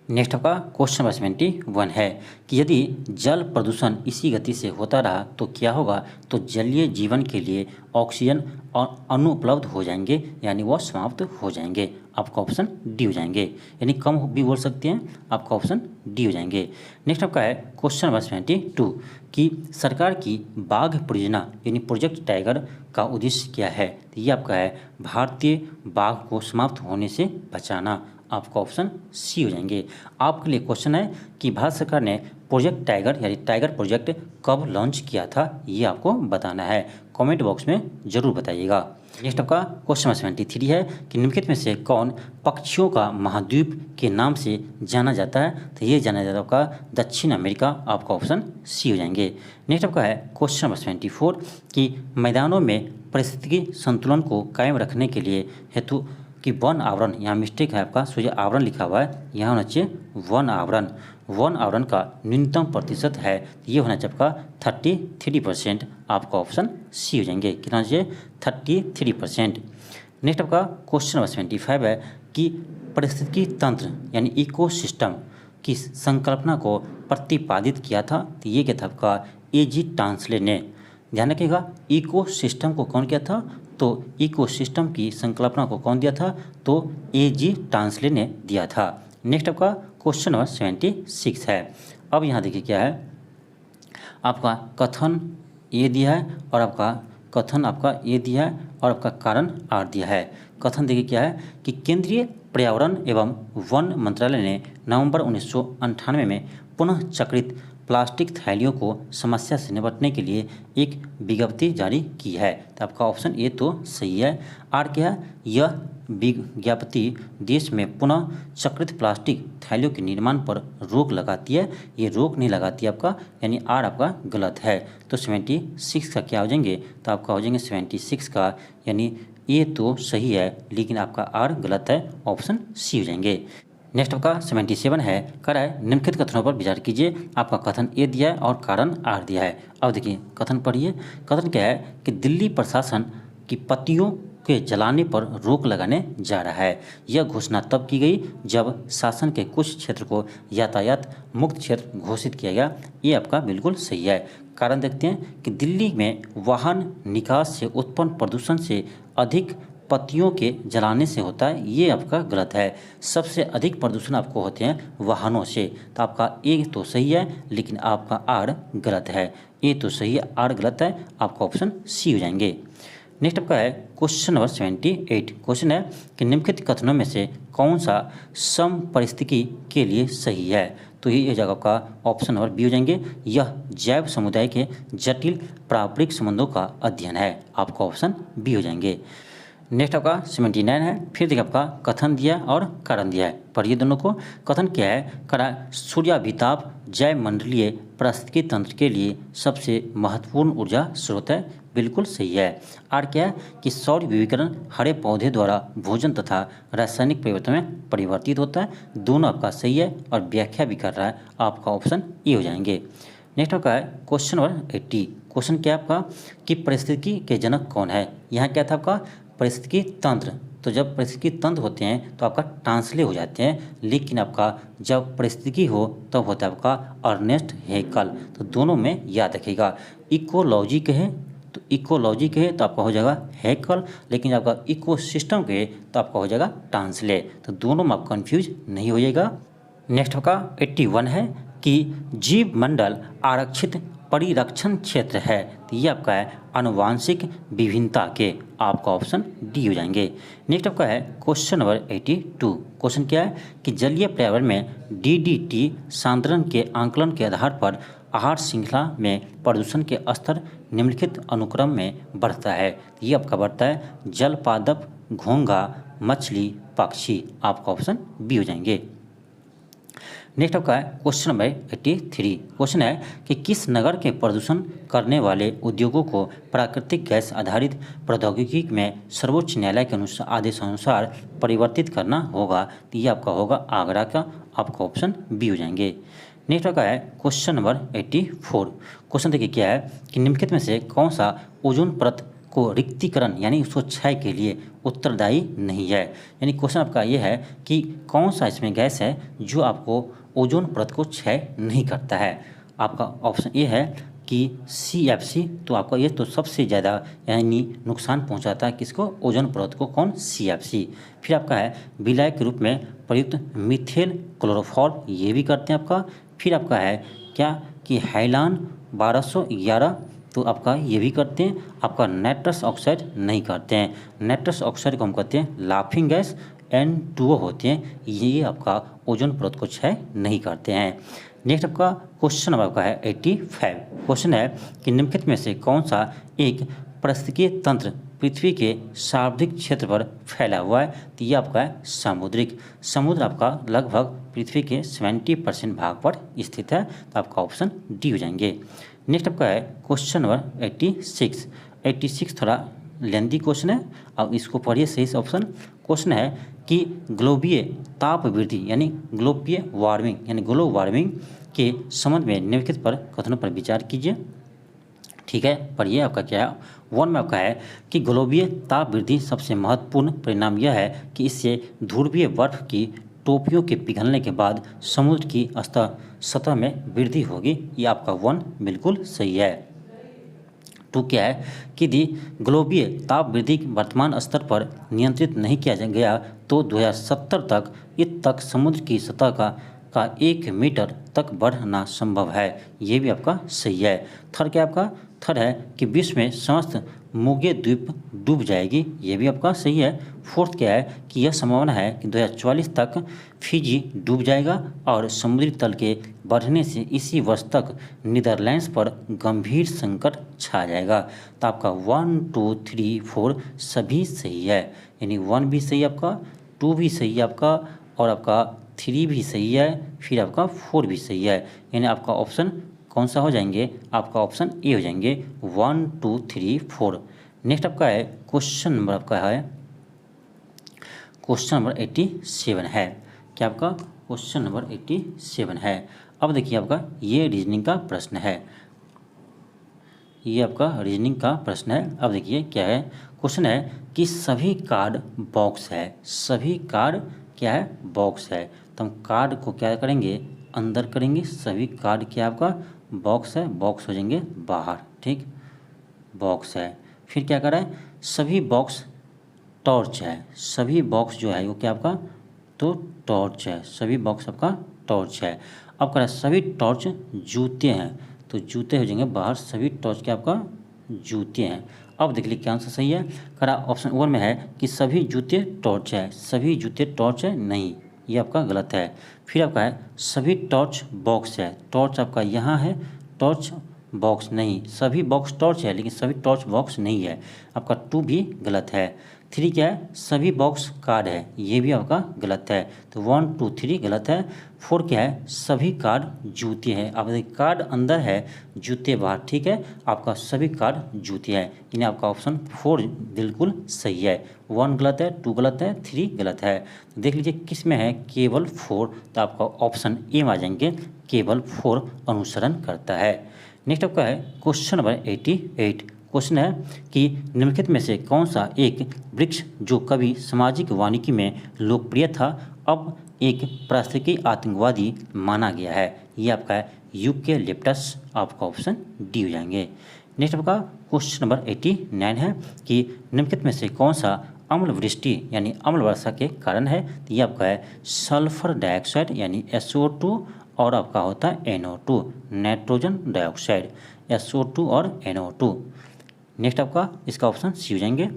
नेक्स्ट आपका क्वेश्चन नंबर 71 है कि यदि जल प्रदूषण इसी गति से होता रहा तो क्या होगा। तो जलीय जीवन के लिए ऑक्सीजन और अनुपलब्ध हो जाएंगे, यानी वह समाप्त हो जाएंगे, आपका ऑप्शन डी हो जाएंगे। यानी कम भी बोल सकते हैं, आपका ऑप्शन डी हो जाएंगे। नेक्स्ट आपका है क्वेश्चन नंबर 72 कि सरकार की बाघ परियोजना यानी प्रोजेक्ट टाइगर का उद्देश्य क्या है। तो ये आपका है भारतीय बाघ को समाप्त होने से बचाना, आपका ऑप्शन सी हो जाएंगे। आपके लिए क्वेश्चन है कि भारत सरकार ने प्रोजेक्ट टाइगर यानी टाइगर प्रोजेक्ट कब लॉन्च किया था, ये आपको बताना है। कमेंट बॉक्स में जरूर बताइएगा। नेक्स्ट आपका क्वेश्चन नंबर 73 है कि निम्नलिखित में से कौन पक्षियों का महाद्वीप के नाम से जाना जाता है, तो ये जाना जाता है आपका दक्षिण अमेरिका, आपका ऑप्शन सी हो जाएंगे। नेक्स्ट आपका है क्वेश्चन नंबर 74 कि मैदानों में पारिस्थितिकी संतुलन को कायम रखने के लिए हेतु कि वन आवरण, यहाँ मिस्टेक है आपका, सोचिए आवरण लिखा हुआ है, यहाँ होना चाहिए वन आवरण। वन आवरण का न्यूनतम प्रतिशत है, ये होना चाहिए आपका 33%, आपका ऑप्शन सी हो जाएंगे। कितना चाहिए? 33%। नेक्स्ट आपका क्वेश्चन नंबर 75 है कि पारिस्थितिकी तंत्र यानी इकोसिस्टम की संकल्पना को प्रतिपादित किया था, तो ये क्या था आपका ए.जी. टांसले ने। ध्यान रखिएगा, इकोसिस्टम को कौन किया था, तो इकोसिस्टम की संकल्पना को कौन दिया था, तो ए.जी. टांसले ने दिया था। नेक्स्ट आपका क्वेश्चन नंबर 76 है। अब यहाँ देखिए क्या है, आपका कथन ये दिया है और आपका कथन आपका ये दिया है और आपका कारण आर दिया है। कथन देखिए क्या है कि केंद्रीय पर्यावरण एवं वन मंत्रालय ने नवंबर 1998 में पुनः चक्रित प्लास्टिक थैलियों को समस्या से निपटने के लिए एक विज्ञप्ति जारी की है, तो आपका ऑप्शन ए तो सही है। आर क्या है, यह विज्ञप्ति देश में पुनः चक्रित प्लास्टिक थैलियों के निर्माण पर रोक लगाती है, ये रोक नहीं लगाती आपका, यानी आर आपका गलत है। तो 76 का क्या हो जाएंगे, तो आपका हो जाएंगे 76 का, यानी ए तो सही है लेकिन आपका आर गलत है, ऑप्शन सी हो जाएंगे। नेक्स्ट आपका 77 है, कह रहा है निम्नलिखित कथनों पर विचार कीजिए। आपका कथन ए दिया है और कारण आर दिया है। अब देखिए कथन पढ़िए। कथन क्या है कि दिल्ली प्रशासन की पत्तियों के जलाने पर रोक लगाने जा रहा है। यह घोषणा तब की गई जब शासन के कुछ क्षेत्र को यातायात मुक्त क्षेत्र घोषित किया गया। ये आपका बिल्कुल सही है। कारण देखते हैं कि दिल्ली में वाहन निकास से उत्पन्न प्रदूषण से अधिक पत्तियों के जलाने से होता है, ये आपका गलत है। सबसे अधिक प्रदूषण आपको होते हैं वाहनों से, तो आपका ए तो सही है लेकिन आपका आर गलत है। ए तो सही है, आर गलत है, आपका ऑप्शन सी हो जाएंगे। नेक्स्ट आपका है क्वेश्चन नंबर 78। क्वेश्चन है कि निम्नलिखित कथनों में से कौन सा सम परिस्थितिकी के लिए सही है, तो ये जगह का ऑप्शन नंबर बी हो जाएंगे। यह जैव समुदाय के जटिल पारस्परिक संबंधों का अध्ययन है, आपका ऑप्शन बी हो जाएंगे। नेक्स्ट आपका 79 है। फिर देखिए आपका कथन दिया और कारण दिया है, पढ़िए दोनों को। कथन क्या है, करा सूर्याभिताप जैव मंडलीय पारिस्थितिकी तंत्र के लिए सबसे महत्वपूर्ण ऊर्जा स्रोत है, बिल्कुल सही है। आर क्या है कि सौर विकिरण हरे पौधे द्वारा भोजन तथा रासायनिक परिवर्तन में परिवर्तित होता है, दोनों आपका सही है और व्याख्या भी कर रहा है, आपका ऑप्शन ए हो जाएंगे। नेक्स्ट आपका है क्वेश्चन नंबर 80। क्वेश्चन क्या है आपका कि पारिस्थितिकी के जनक कौन है। यहाँ क्या था आपका पारिस्थितिकी तंत्र, तो जब पारिस्थितिकी तंत्र होते हैं तो आपका ट्रांसले हो जाते हैं, लेकिन आपका जब पारिस्थितिकी हो तब होता है आपका अर्नेस्ट हैकल, तो दोनों में याद रखिएगा। इकोलॉजी कहे तो इकोलॉजी कहे तो आपका हो जाएगा हैकल, लेकिन आपका इकोसिस्टम कहे तो आपका हो जाएगा ट्रांसले, तो दोनों में आप कन्फ्यूज नहीं हो जाएगा। नेक्स्ट आपका 81 है कि जीव मंडल आरक्षित परिरक्षण क्षेत्र है, तो ये आपका है आनुवांशिक विभिन्नता के, आपका ऑप्शन डी हो जाएंगे। नेक्स्ट आपका है क्वेश्चन नंबर 82। क्वेश्चन क्या है कि जलीय पर्यावरण में डीडीटी सांद्रण के आंकलन के आधार पर आहार श्रृंखला में प्रदूषण के स्तर निम्नलिखित अनुक्रम में बढ़ता है, ये आपका बढ़ता है जल पादप, घोंघा, मछली, पक्षी, आपका ऑप्शन बी हो जाएंगे। नेक्स्ट आपका है क्वेश्चन नंबर 83। क्वेश्चन है कि किस नगर के प्रदूषण करने वाले उद्योगों को प्राकृतिक गैस आधारित प्रौद्योगिकी में सर्वोच्च न्यायालय के आदेशानुसार परिवर्तित करना होगा, तो ये आपका होगा आगरा का, आपका ऑप्शन बी हो जाएंगे। नेक्स्ट आपका है क्वेश्चन नंबर 84। क्वेश्चन देखिए क्या है कि निम्नलिखित में से कौन सा ओजोन परत को रिक्तीकरण यानी उसको क्षय के लिए उत्तरदायी नहीं है। यानी क्वेश्चन आपका ये है कि कौन सा इसमें गैस है जो आपको ओजोन परत को क्षय नहीं करता है। आपका ऑप्शन ये है कि CFC, तो आपका ये तो सबसे ज़्यादा यानी नुकसान पहुंचाता है किसको, ओजोन परत को, कौन, CFC। फिर आपका है विलय के रूप में प्रयुक्त मिथेन क्लोरोफॉर्म, ये भी करते हैं आपका। फिर आपका है क्या कि हैलान 1211, तो आपका ये भी करते हैं। आपका नाइट्रस ऑक्साइड नहीं करते हैं, नाइट्रस ऑक्साइड को हम कहते हैं लाफिंग गैस, N2O होते हैं, ये आपका ओजोन परत को क्षय नहीं करते हैं। नेक्स्ट आपका क्वेश्चन नंबर आपका है 85। क्वेश्चन है कि निम्नलिखित में से कौन सा एक पारिस्थितिकीय तंत्र पृथ्वी के सर्वाधिक क्षेत्र पर फैला हुआ है? तो ये आपका है सामुद्रिक। समुद्र आपका लगभग पृथ्वी के 70% भाग पर स्थित है, तो आपका ऑप्शन डी हो जाएंगे। नेक्स्ट आपका है क्वेश्चन नंबर 86। 86 थोड़ा लेंदी क्वेश्चन है, अब इसको पढ़िए सही से। ऑप्शन क्वेश्चन है कि ग्लोबीय ताप वृद्धि यानी ग्लोबीय वार्मिंग यानी ग्लोबल वार्मिंग के संबंध में निम्नलिखित पर कथनों पर विचार कीजिए। ठीक है, पढ़िए। आपका क्या है 1 में आपका है कि ग्लोबीय ताप वृद्धि सबसे महत्वपूर्ण परिणाम यह है कि इससे ध्रुवीय बर्फ की टोपियों के पिघलने के बाद समुद्र की सतह में वृद्धि होगी। ये आपका 1 बिल्कुल सही है। 2 क्या है कि यदि ग्लोबीय ताप वृद्धि वर्तमान स्तर पर नियंत्रित नहीं किया गया तो 2070 तक समुद्र की सतह का 1 मीटर तक बढ़ना संभव है। ये भी आपका सही है। थर्ड क्या आपका? थर्ड है कि विश्व में समस्त मुगे द्वीप डूब जाएगी। ये भी आपका सही है। फोर्थ क्या है कि यह संभावना है कि 2044 तक फिजी डूब जाएगा और समुद्री तल के बढ़ने से इसी वर्ष तक नीदरलैंड्स पर गंभीर संकट छा जाएगा। तो आपका 1, 2, 3, 4 सभी सही है, यानी 1 भी सही है आपका, 2 भी सही है आपका, और आपका 3 भी सही है, फिर आपका 4 भी सही है। यानी आपका ऑप्शन कौन सा हो जाएंगे? आपका ऑप्शन ए हो जाएंगे 1, 2, 3, 4। नेक्स्ट आपका है क्वेश्चन नंबर आपका है क्वेश्चन नंबर 87 है। क्या आपका क्वेश्चन नंबर 87 है? अब देखिए आपका ये रीजनिंग का प्रश्न है, ये आपका रीजनिंग का प्रश्न है। अब देखिए क्या है क्वेश्चन है कि सभी कार्ड बॉक्स है, सभी कार्ड क्या है? बॉक्स है। तो हम कार्ड को क्या करेंगे? अंदर करेंगे। सभी कार्ड क्या आपका? बॉक्स है, बॉक्स हो जाएंगे बाहर। ठीक, बॉक्स है। फिर क्या कर रहा है? सभी बॉक्स टॉर्च है, सभी बॉक्स जो है वो क्या आपका? तो टॉर्च है, सभी बॉक्स आपका टॉर्च है। अब कह रहा है सभी टॉर्च जूते हैं, तो जूते हो जाएंगे बाहर। सभी टॉर्च क्या आपका? जूते हैं। अब देख लीजिए क्या आंसर सही है। कह रहा ऑप्शन 1 में है कि सभी जूते टॉर्च है, सभी जूते टॉर्च है, नहीं, ये आपका गलत है। फिर आपका है सभी टॉर्च बॉक्स है, टॉर्च आपका यहाँ है, टॉर्च बॉक्स नहीं, सभी बॉक्स टॉर्च है लेकिन सभी टॉर्च बॉक्स नहीं है, आपका 2 भी गलत है। 3 क्या है? सभी बॉक्स कार्ड है, ये भी आपका गलत है, तो 1, 2, 3 गलत है। 4 क्या है? सभी कार्ड जूते हैं। आप देखिए कार्ड अंदर है, जूते बाहर। ठीक है, आपका सभी कार्ड जूते हैं, यानी आपका ऑप्शन 4 बिल्कुल सही है। 1 गलत है, 2 गलत है, 3 गलत है। देख लीजिए किस में है? केवल 4, तो आपका ऑप्शन ए में आ जाएंगे, केवल 4 अनुसरण करता है। नेक्स्ट आपका है क्वेश्चन नंबर 88। क्वेश्चन है कि निम्नलिखित में से कौन सा एक वृक्ष जो कभी सामाजिक वानिकी में लोकप्रिय था अब एक पारिस्थितिकी आतंकवादी माना गया है? ये आपका है यूकेलिप्टस। आपका ऑप्शन डी हो जाएंगे। नेक्स्ट आपका क्वेश्चन नंबर 89 है कि निम्नलिखित में से कौन सा अम्ल वृष्टि यानी अम्ल वर्षा के कारण है? तो ये आपका है सल्फर डाइऑक्साइड यानी SO2 और आपका होता है NO2 नाइट्रोजन डाइऑक्साइड, SO2 और NO2। नेक्स्ट आपका इसका ऑप्शन सी हो जाएंगे।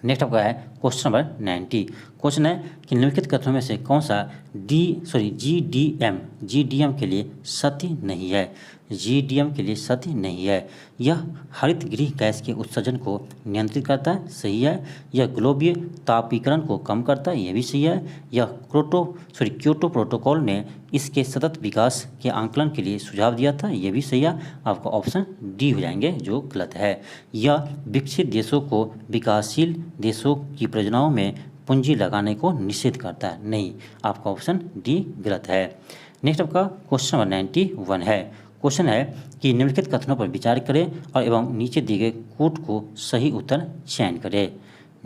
नेक्स्ट आपका है क्वेश्चन नंबर 90। क्वेश्चन है कि निम्नलिखित कथनों में से कौन सा GDM के लिए सत्य नहीं है? GDM के लिए सत्य नहीं है। यह हरित गृह गैस के उत्सर्जन को नियंत्रित करता है, सही है। यह ग्लोबीय तापीकरण को कम करता है, यह भी सही है। यह क्योटो प्रोटोकॉल ने इसके सतत विकास के आंकलन के लिए सुझाव दिया था, यह भी सही है। आपका ऑप्शन डी हो जाएंगे जो गलत है। यह विकसित देशों को विकासशील देशों की परियोजनाओं में पूंजी लगाने को निषेध करता है, नहीं, आपका ऑप्शन डी गलत है। नेक्स्ट आपका क्वेश्चन नंबर 91 है। क्वेश्चन है कि निम्नलिखित कथनों पर विचार करें और एवं नीचे दिए गए कोट को सही उत्तर चयन करें।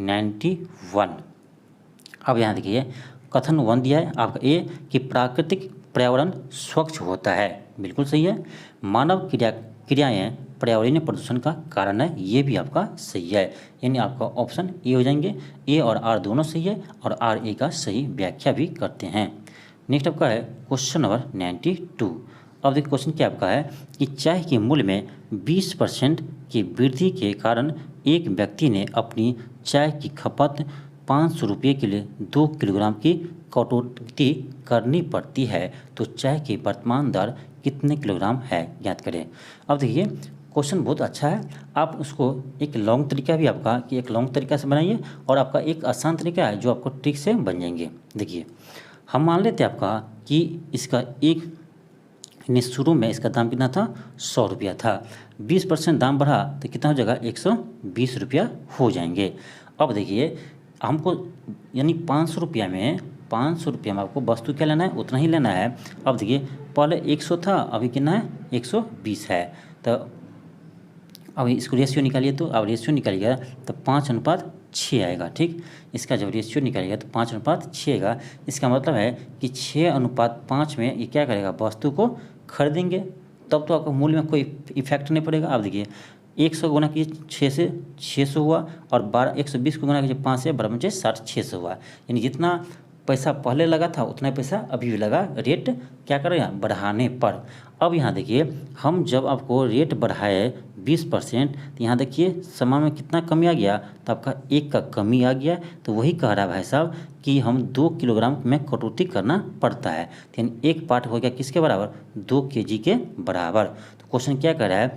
91। अब यहाँ देखिए कथन 1 दिया है आपका ए कि प्राकृतिक पर्यावरण स्वच्छ होता है, बिल्कुल सही है। मानव क्रियाएं पर्यावरणीय प्रदूषण का कारण है, ये भी आपका सही है, यानी आपका ऑप्शन ए हो जाएंगे। ए और आर दोनों सही है और आर ए का सही व्याख्या भी करते हैं। नेक्स्ट आपका है क्वेश्चन नंबर 92। अब देखिए क्वेश्चन क्या आपका है कि चाय के मूल्य में 20% की वृद्धि के कारण एक व्यक्ति ने अपनी चाय की खपत 500 रुपये के लिए 2 किलोग्राम की कटौती करनी पड़ती है तो चाय की वर्तमान दर कितने किलोग्राम है, ज्ञात करें। अब देखिए क्वेश्चन बहुत अच्छा है। आप उसको एक लॉन्ग तरीका भी आपका कि एक लॉन्ग तरीका से बनाइए और आपका एक आसान तरीका है जो आपको ट्रिक से बन जाएंगे। देखिए हम मान लेते हैं आपका कि इसका एक शुरू में इसका दाम कितना था, 100 रुपया था। 20% दाम बढ़ा तो कितना हो जाएगा, 120 रुपया हो जाएंगे। अब देखिए हमको यानी 500 रुपया में 500 रुपया में आपको वस्तु क्या लेना है, उतना ही लेना है। अब देखिए पहले 100 था, अभी कितना है, 120 है। तो अब इसको रेशियो निकालिए, तो अब रेशियो निकालिएगा तो 5:6 आएगा। ठीक, इसका जब रेशियो निकालिएगा तो 5:6 आएगा। इसका मतलब है कि 6:5 में ये क्या करेगा, वस्तु को खरीदेंगे, तब तो आपको मूल्य में कोई इफेक्ट नहीं पड़ेगा। अब देखिए 100 गुना कीजिए 6 से 600 हुआ, और 120 को गुना कीजिए 5 से, बराबर 60, 600 हुआ। यानी जितना पैसा पहले लगा था उतना पैसा अभी भी लगा, रेट क्या करेगा, बढ़ाने पर। अब यहाँ देखिए हम जब आपको रेट बढ़ाए 20%, तो यहाँ देखिए सामान में कितना कमी आ गया, तो आपका 1 का कमी आ गया। तो वही कह रहा है भाई साहब कि हम 2 किलोग्राम में कटौती करना पड़ता है। यानी एक पार्ट हो गया किसके बराबर, 2 kg के बराबर। तो क्वेश्चन क्या कर रहा है,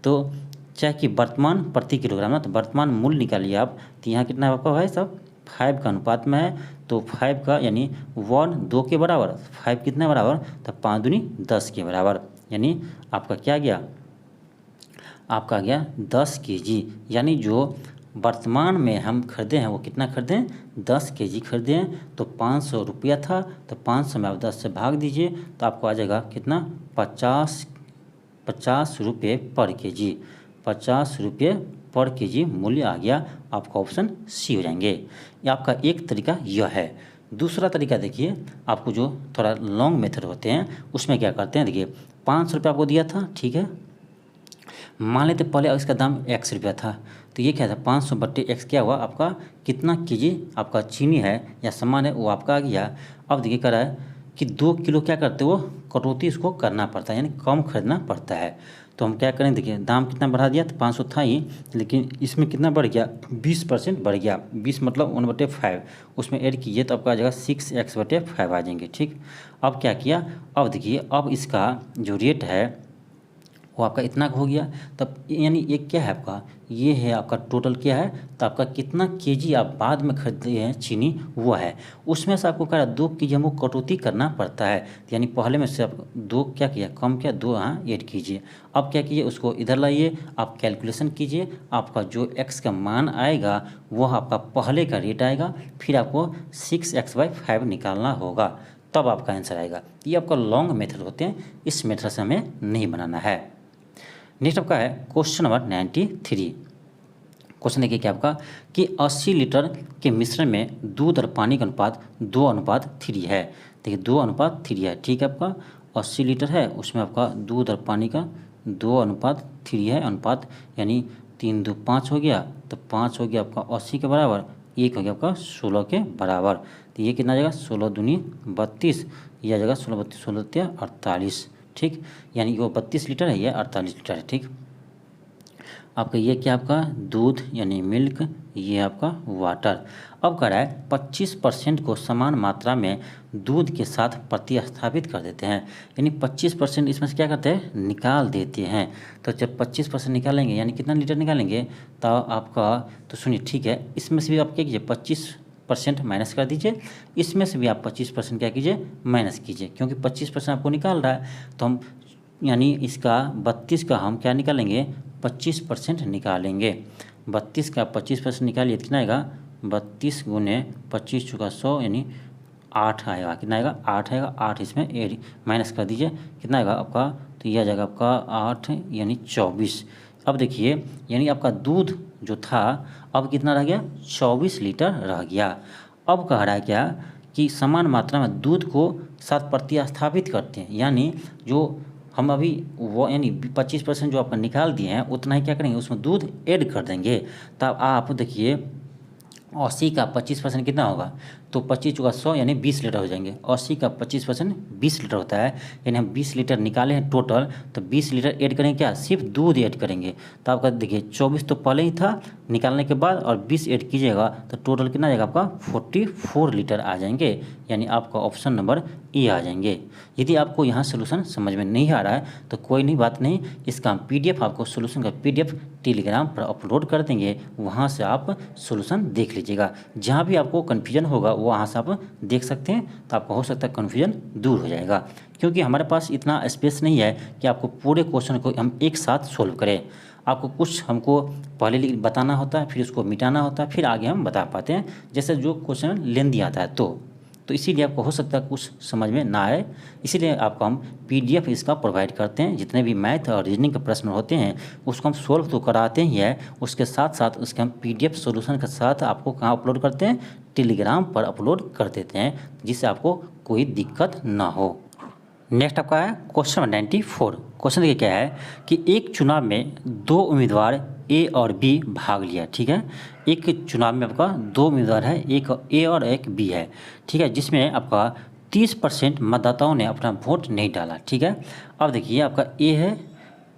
तो चाय की वर्तमान प्रति किलोग्राम ना, तो वर्तमान मूल्य निकालिए आप। तो यहाँ कितना है आपका भाई साहब, 5 का अनुपात में है, तो 5 का यानी 1 2 के बराबर, 5 कितने बराबर, तो 5 दूनी 10 के बराबर। यानी आपका क्या गया, आपका गया 10 kg। यानी जो वर्तमान में हम खरीदे हैं वो कितना खरीदे हैं, 10 kg खरीदे हैं। तो 500 रुपया था, तो 500 में आप 10 से भाग दीजिए तो आपको आ जाएगा कितना, 50 रुपये पर kg, 50 रुपये पर kg मूल्य आ गया। आपका ऑप्शन सी हो जाएंगे। ये आपका एक तरीका यह है। दूसरा तरीका देखिए, आपको जो थोड़ा लॉन्ग मेथड होते हैं उसमें क्या करते हैं, देखिए 500 रुपये आपको दिया था, ठीक है, मान लेते पहले इसका दाम x रुपया था, तो ये क्या था, 500/x क्या हुआ आपका, कितना kg आपका चीनी है या सामान है वो आपका आ गया। अब देखिए कह रहा है कि 2 किलो क्या करते हो, कटौती इसको करना पड़ता है, यानी कम खरीदना पड़ता है। तो हम क्या करें, देखिए दाम कितना बढ़ा दिया, तो 500 था ही, लेकिन इसमें कितना बढ़ गया, 20% बढ़ गया। 20 मतलब 1/5, उसमें ऐड कीजिए तो आपका आ जाएगा 6x/5 आ जाएंगे। ठीक, अब क्या किया, अब देखिए अब इसका जो रेट है वो आपका इतना हो गया। तब यानी ये क्या है आपका, ये है आपका टोटल क्या है, तो आपका कितना kg आप बाद में खरीदते हैं चीनी वो है, उसमें से आपको कहा 2 kg हमको कटौती करना पड़ता है। यानी पहले में से आप 2 क्या किया, कम किया, 2 यहाँ ऐड कीजिए। अब क्या कीजिए, उसको इधर लाइए, आप कैलकुलेशन कीजिए, आपका जो x का मान आएगा वह आपका पहले का रेट आएगा, फिर आपको 6x/5 निकालना होगा, तब आपका आंसर आएगा। ये आपका लॉन्ग मेथड होते हैं, इस मेथड से हमें नहीं बनाना है। नेक्स्ट आपका है क्वेश्चन नंबर 93। क्वेश्चन देखिए क्या आपका कि 80 लीटर के मिश्रण में दूध और पानी का अनुपात 2:3 है। देखिए 2:3 है, ठीक है, आपका 80 लीटर है, उसमें आपका दूध और पानी का 2:3 है अनुपात, यानी 3 2 5 हो गया, तो 5 हो गया आपका 80 के बराबर, 1 हो गया आपका 16 के बराबर। तो ये कितना आ जाएगा, 16 दूनी 32, ये आ जाएगा 16 32 16 48। ठीक, यानी वो 32 लीटर है, ये 48 लीटर है। ठीक, आपका ये क्या आपका दूध यानी मिल्क, ये आपका वाटर। अब कह रहा है 25% को समान मात्रा में दूध के साथ प्रतिस्थापित कर देते हैं, यानी 25% इसमें से क्या करते हैं, निकाल देते हैं। तो जब 25% निकालेंगे यानी कितना लीटर निकालेंगे, तो आपका, तो सुनिए ठीक है, इसमें से भी आप क्या कीजिए 25% माइनस कर दीजिए, इसमें से भी आप 25% क्या कीजिए, माइनस कीजिए, क्योंकि 25% आपको निकाल रहा है। तो हम यानी इसका 32 का हम क्या निकालेंगे, 25% निकालेंगे। 32 का 25% निकालिए, कितना आएगा, 32 गुने 25 चुका 100 यानी 8 आएगा। कितना आएगा, 8 आएगा। 8 इसमें एड माइनस कर दीजिए, कितना आएगा आपका, तो यह आ जाएगा आपका 8 यानी 24। अब देखिए यानी आपका दूध जो था अब कितना रह गया, 24 लीटर रह गया। अब कह रहा है क्या कि समान मात्रा में दूध को साथ प्रतिस्थापित करते हैं, यानी जो हम अभी वो यानी 25% जो आपका निकाल दिए हैं उतना ही क्या करेंगे, उसमें दूध ऐड कर देंगे। तब आप देखिए 80 का 25% कितना होगा, तो 25 चुका 100 यानी 20 लीटर हो जाएंगे। 80 का 25% 20 लीटर होता है, यानी हम 20 लीटर निकाले हैं टोटल, तो 20 लीटर ऐड करेंगे क्या, सिर्फ दूध ऐड करेंगे। तो आपका देखिए 24 तो पहले ही था, निकालने के बाद और 20 ऐड कीजिएगा तो टोटल कितना आ जाएगा आपका 44 लीटर आ जाएंगे, यानी आपका ऑप्शन नंबर ए आ जाएंगे। यदि आपको यहाँ सोल्यूशन समझ में नहीं आ रहा है तो कोई नहीं, बात नहीं, इसका PDF आपको सोल्यूशन का PDF टेलीग्राम पर अपलोड कर देंगे, वहाँ से आप सोल्यूशन देख लीजिएगा। जहाँ भी आपको कन्फ्यूजन होगा वहाँ से आप देख सकते हैं, तो आपका हो सकता है कन्फ्यूजन दूर हो जाएगा। क्योंकि हमारे पास इतना स्पेस नहीं है कि आपको पूरे क्वेश्चन को हम एक साथ सोल्व करें। आपको कुछ हमको पहले बताना होता है, फिर उसको मिटाना होता है, फिर आगे हम बता पाते हैं, जैसे जो क्वेश्चन लेंदी आता है तो इसीलिए आपको हो सकता है कुछ समझ में ना आए, इसीलिए आपको हम PDF इसका प्रोवाइड करते हैं। जितने भी मैथ और रीजनिंग के प्रश्न होते हैं उसको हम सोल्व तो कराते ही है, उसके साथ साथ उसके हम PDF सॉल्यूशन के साथ आपको कहाँ अपलोड करते हैं, टेलीग्राम पर अपलोड कर देते हैं, जिससे आपको कोई दिक्कत ना हो। नेक्स्ट आपका है क्वेश्चन 94। क्वेश्चन देखिए क्या है कि एक चुनाव में 2 उम्मीदवार A और B भाग लिया, ठीक है। एक चुनाव में आपका 2 उम्मीदवार है, एक A और एक B है, ठीक है, जिसमें आपका 30% मतदाताओं ने अपना वोट नहीं डाला, ठीक है। अब देखिए आपका A है,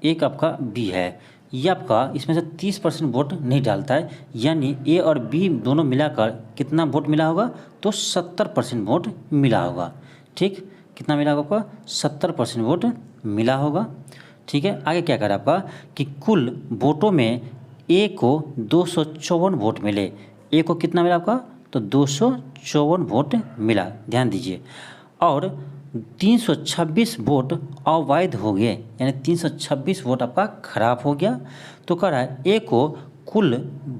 एक आपका B है, ये आपका इसमें से 30% वोट नहीं डालता है, यानी A और B दोनों मिलाकर कितना वोट मिला होगा, तो 70% वोट मिला होगा, ठीक। कितना मिला होगा आपका, 70% वोट मिला होगा, ठीक है। आगे क्या करें आपका कि कुल वोटों में A को 254 वोट मिले, A को कितना मिला आपका, तो 254 वोट मिला, ध्यान दीजिए। और 326 वोट अवैध हो गए, यानी 326 वोट आपका खराब हो गया। तो कह रहा है A को कुल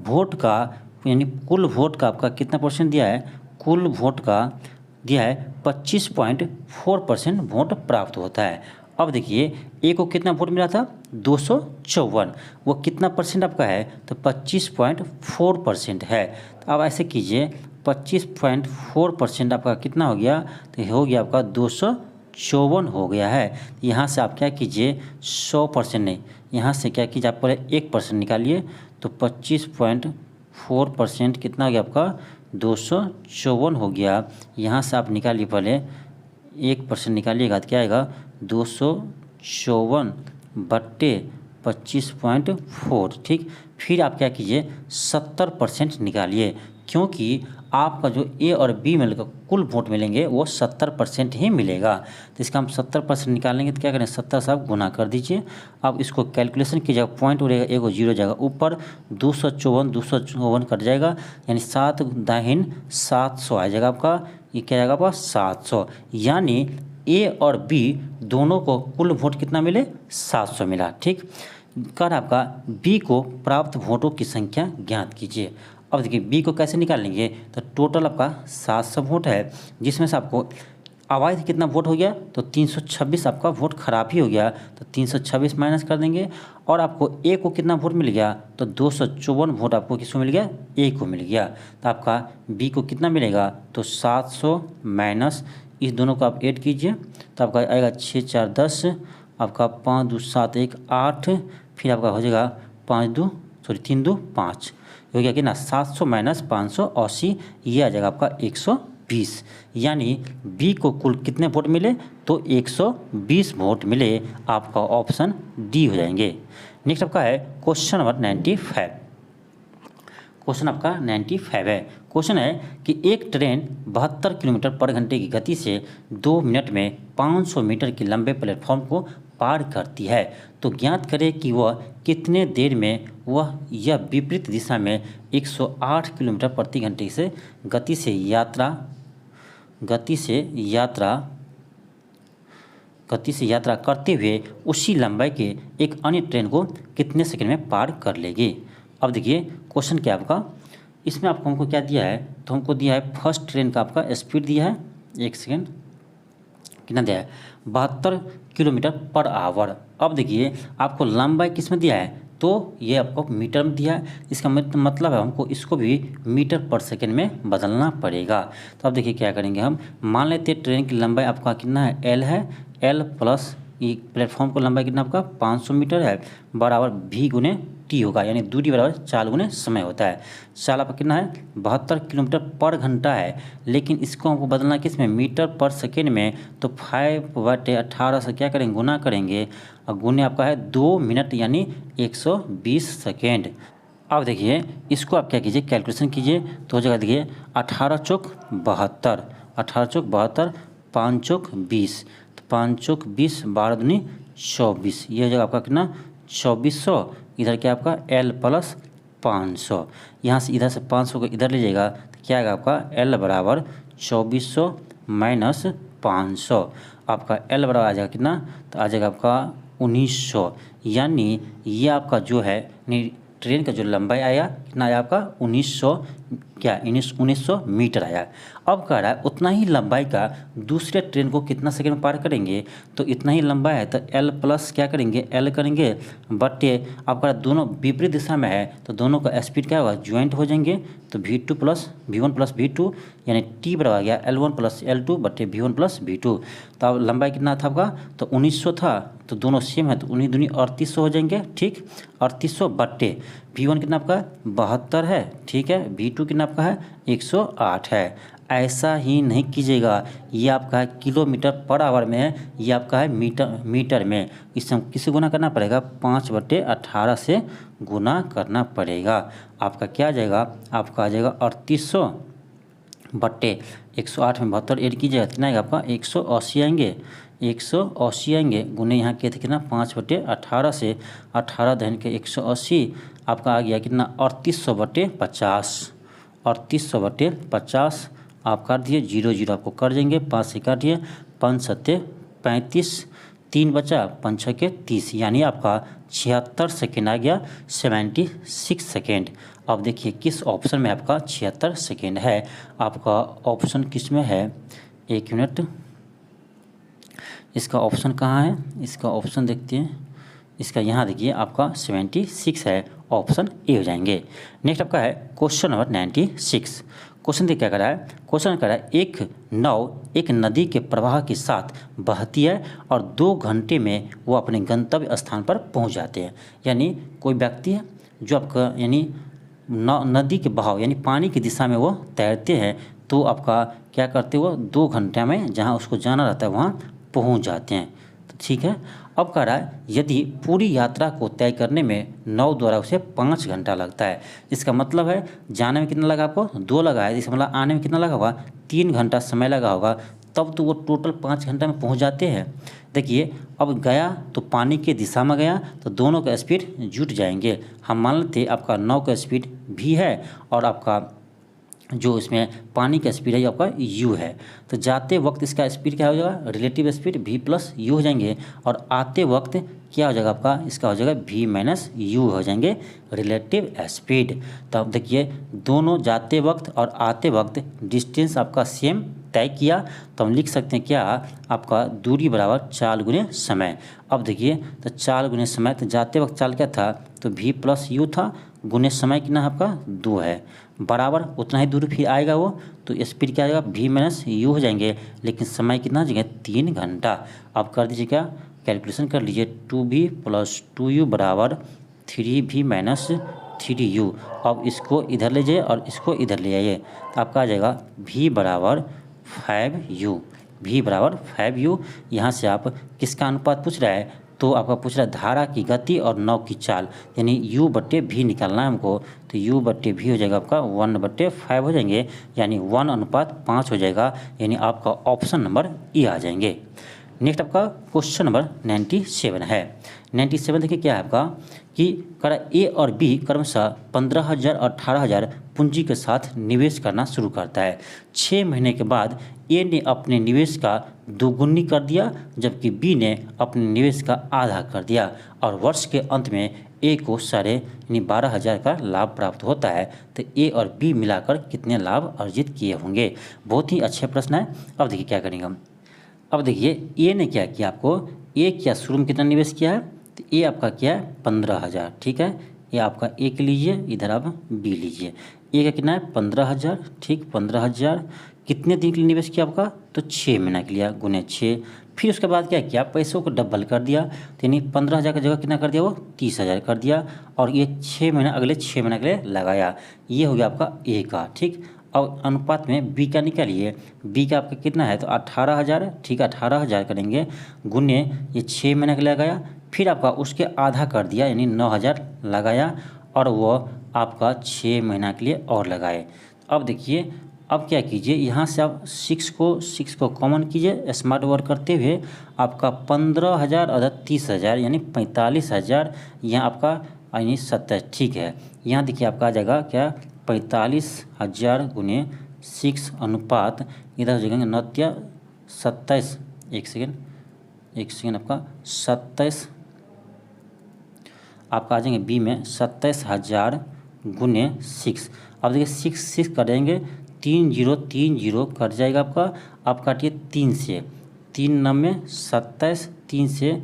वोट का, यानी कुल वोट का आपका कितना परसेंट दिया है, कुल वोट का दिया है 25.4% वोट प्राप्त होता है। अब देखिए A को कितना वोट मिला था, 254, वो कितना परसेंट आपका है, तो 25.4% है। तो अब ऐसे कीजिए 25.4% आपका कितना हो गया, तो हो गया आपका 254 हो गया है। यहाँ से आप क्या कीजिए 100% नहीं, यहाँ से क्या कीजिए आप पहले 1% निकालिए, तो 25.4% कितना हो गया आपका, 254 हो गया। यहाँ से आप निकालिए पहले 1% निकालिएगा तो क्या आएगा, 254 बट्टे 25.4, ठीक। फिर आप क्या कीजिए 70% निकालिए, क्योंकि आपका जो A और B मिलकर कुल वोट मिलेंगे वो 70% ही मिलेगा। तो इसका हम 70% निकालेंगे तो क्या करें, 70 से आप गुना कर दीजिए। अब इसको कैलकुलेशन कीजिएगा, पॉइंट उड़ेगा, एगो जीरो जाएगा ऊपर, 254 कट जाएगा, यानी 7 दाहिन 700 आ जाएगा आपका, ये क्या आएगा आपका 700, यानी A और B दोनों को कुल वोट कितना मिले, 700 मिला, ठीक। कर आपका B को प्राप्त वोटों की संख्या ज्ञात कीजिए। अब देखिए B को कैसे निकालेंगे, तो टोटल आपका 700 वोट है, जिसमें से आपको अवैध कितना वोट हो गया, तो 326 आपका वोट खराब ही हो गया, तो 326 माइनस कर देंगे। और आपको A को कितना वोट मिल गया, तो 254 वोट आपको किसको मिल गया, A को मिल गया। तो आपका B को कितना मिलेगा, तो 700 माइनस इस दोनों को आप ऐड कीजिए, तो आपका आएगा 6 4 10, आपका 5 2 7 1 8, फिर आपका हो जाएगा 3 2 5, हो गया कि ना 700 माइनस 580, ये आ जाएगा आपका 120, यानी B को कुल कितने वोट मिले, तो 120 वोट मिले, आपका ऑप्शन डी हो जाएंगे। नेक्स्ट आपका है क्वेश्चन नंबर 95। क्वेश्चन आपका 95 है। क्वेश्चन है कि एक ट्रेन 72 किलोमीटर पर घंटे की गति से 2 मिनट में 500 मीटर के लंबे प्लेटफॉर्म को पार करती है, तो ज्ञात करें कि वह कितने देर में वह यह विपरीत दिशा में 108 किलोमीटर प्रति घंटे से गति से यात्रा करते हुए उसी लंबाई के एक अन्य ट्रेन को कितने सेकंड में पार कर लेगी। अब देखिए क्वेश्चन क्या आपका, इसमें आपको हमको क्या दिया है, तो हमको दिया है फर्स्ट ट्रेन का आपका स्पीड दिया है, 1 सेकेंड कितना दिया है, 72 किलोमीटर पर आवर। अब देखिए आपको लंबाई किस में दिया है, तो ये आपको मीटर में दिया है, इसका मतलब है हमको इसको भी मीटर पर सेकेंड में बदलना पड़ेगा। तो अब देखिए क्या करेंगे, हम मान लेते हैं ट्रेन की लंबाई आपका कितना है, L है, L प्लस ये प्लेटफॉर्म को लंबाई कितना आपका 500 मीटर है, बराबर V गुने T होगा, यानी दूरी बराबर 4 गुने समय होता है। चाल आपका कितना है, 72 किलोमीटर पर घंटा है, लेकिन इसको हमको बदलना किस में, मीटर पर सेकेंड में, तो 5/18 से क्या करेंगे, गुना करेंगे, और गुने आपका है 2 मिनट यानी 120 सेकेंड। अब देखिए इसको आप क्या कीजिए, कैलकुलेशन कीजिए तो हो जाएगा। देखिए 18 चौक 72, 18 चौक 72, 5 चौक 20, तो 5 चौक 20, 12 दूनी 24, ये हो जाएगा आपका कितना 2400। इधर क्या आपका L प्लस 500, यहाँ से इधर से 500 को इधर लीजिएगा तो क्या आएगा आपका L बराबर 2400 माइनस 500, आपका L बराबर आ जाएगा कितना, तो आ जाएगा आपका 1900। यानी ये आपका जो है ट्रेन का जो लंबाई आया कितना आया आपका 1900, क्या 1900 मीटर आया। अब कह रहा है उतना ही लंबाई का दूसरे ट्रेन को कितना सेकंड में पार करेंगे, तो इतना ही लंबाई है तो L प्लस क्या करेंगे L करेंगे बटे, आपका दोनों विपरीत दिशा में है तो दोनों का स्पीड क्या होगा ज्वाइंट हो जाएंगे, तो V2 plus V1 plus V2 यानी T बराबर आ गया L1 प्लस L2 बटे V1 प्लस V2। तो अब लंबाई कितना था आपका, तो 1900 था, तो दोनों सेम है तो 19 दूनी 3800 हो जाएंगे। ठीक 3800 बट्टे V1 कितना आपका 72 है, ठीक है, V2 कितना आपका है 108 है। ऐसा ही नहीं कीजिएगा, ये आपका है किलोमीटर पर आवर में है, ये आपका है मीटर में। इससे किसे गुना करना पड़ेगा 5/18 से गुना करना पड़ेगा। आपका क्या आ जाएगा, आपका आ जाएगा 3800 बट्टे 108 में 72 ऐड कीजिएगा कितना आएगा आपका 180 आएंगे, 180 आएंगे गुने यहाँ किए थे कितना 5/18 से 18 धन के 180, आपका आ गया कितना 3800 बट्टे 50, 3800 बट्टे 50 आप काट दिए, 0 0 आपको कर देंगे, 5 से काटिए, 5 7 35, 3 बचा, 5 6 30, यानी आपका 76 सेकेंड आ गया, 76 सेकेंड। अब देखिए किस ऑप्शन में आपका 76 सेकेंड है, आपका ऑप्शन किस में है, एक मिनट, इसका ऑप्शन कहाँ है, इसका ऑप्शन देखते हैं, इसका यहाँ देखिए आपका 76 है, ऑप्शन ए हो जाएंगे। नेक्स्ट आपका है क्वेश्चन नंबर 96। क्वेश्चन देखिए क्या कर रहा है, क्वेश्चन कर रहा है एक नाव एक नदी के प्रवाह के साथ बहती है और 2 घंटे में वो अपने गंतव्य स्थान पर पहुंच जाते हैं। यानी कोई व्यक्ति है जो आपका यानी नदी के बहाव यानी पानी की दिशा में वो तैरते हैं, तो आपका क्या करते वो 2 घंटे में जहां उसको जाना रहता है वहां पहुंच जाते हैं। तो ठीक है, अब कह रहा है यदि पूरी यात्रा को तय करने में नाव द्वारा उसे 5 घंटा लगता है, इसका मतलब है जाने में कितना लगा आपको 2 लगा है, इसका मतलब आने में कितना लगा होगा 3 घंटा समय लगा होगा, तब तो वो टोटल 5 घंटा में पहुंच जाते हैं। देखिए अब गया तो पानी के दिशा में गया तो दोनों का स्पीड जुट जाएंगे। हम मान लेते आपका नाव का स्पीड भी है और आपका जो इसमें पानी का स्पीड है ये आपका u है, तो जाते वक्त इसका स्पीड क्या हो जाएगा relative speed v plus you हो जाएंगे, और आते वक्त क्या हो जाएगा आपका इसका हो जाएगा v माइनस यू हो जाएंगे रिलेटिव स्पीड। तो अब देखिए दोनों जाते वक्त और आते वक्त डिस्टेंस आपका सेम तय किया, तो हम लिख सकते हैं क्या आपका दूरी बराबर 4 गुने समय। अब देखिए तो 4 गुने समय, तो जाते वक्त चाल क्या था तो v प्लस यू था, गुने समय कितना आपका 2 है, बराबर उतना ही दूरी फिर आएगा वो, तो स्पीड क्या आ जाएगा v माइनस यू हो जाएंगे, लेकिन समय कितना हो जाएगा 3 घंटा। आप कर दीजिए क्या कैलकुलेशन कर लीजिए 2v प्लस 2u बराबर 3v माइनस 3u। अब इसको इधर ले जाइए और इसको इधर ले आइए, तो आपका आ जाएगा v बराबर 5u, v बराबर 5u। यहाँ से आप किसका अनुपात पूछ रहा है, तो आपका पूछ रहा है धारा की गति और नाव की चाल, यानी u बट्टे v निकालना है हमको, तो u बट्टे v हो जाएगा आपका 1/5 हो जाएंगे, यानी 1:5 हो जाएगा, यानी आपका ऑप्शन नंबर ए आ जाएंगे। नेक्स्ट आपका क्वेश्चन नंबर 97 है। 97 देखिए क्या है आपका कि करा ए और बी क्रमशः 15,000 और 18,000 पूंजी के साथ निवेश करना शुरू करता है। 6 महीने के बाद ए ने अपने निवेश का दोगुनी कर दिया, जबकि बी ने अपने निवेश का आधा कर दिया, और वर्ष के अंत में ए को 12,500 का लाभ प्राप्त होता है। तो ए और बी मिलाकर कितने लाभ अर्जित किए होंगे। बहुत ही अच्छे प्रश्न है। अब देखिए क्या करेंगे हम, अब देखिए ए ने क्या किया, आपको ए क्या शुरू में कितना निवेश किया है, तो ए आपका क्या है 15,000, ठीक है, ये आपका ए के लीजिए, इधर आप बी लीजिए। ए का कितना है 15,000, ठीक 15,000 कितने दिन के लिए निवेश किया आपका, तो 6 महीना के लिए गुने 6। फिर उसके बाद क्या किया पैसों को डबल कर दिया, तो यानी 15,000 की जगह कितना कर दिया वो 30,000 कर दिया, और ये 6 महीना अगले 6 महीना के लिए लगाया। ये हो गया आपका ए का, ठीक। अब अनुपात में बी का निकालिए, बी का आपका कितना है तो 18,000, ठीक 18,000 करेंगे गुने ये 6 महीने के लिए लगाया, फिर आपका उसके आधा कर दिया यानी 9,000 लगाया, और वो आपका 6 महीना के लिए और लगाए। अब देखिए, अब क्या कीजिए, यहाँ से आप 6 को कॉमन कीजिए स्मार्ट वर्क करते हुए, आपका 15,000 और 30,000 यानी 45,000, यहाँ आपका यानी 27, ठीक है। यहाँ देखिए आपका आ जाएगा क्या, 45,000 गुने 6 अनुपात इधर हो जाएंगे 27, एक सेकेंड आपका 27 आपका आ जाएंगे बी में 27,000 गुने 6। अब देखिए 6 करेंगे, 3030 कट जाएगा आपका। आप काटिए 3 से, 3 9 में 27, 3 से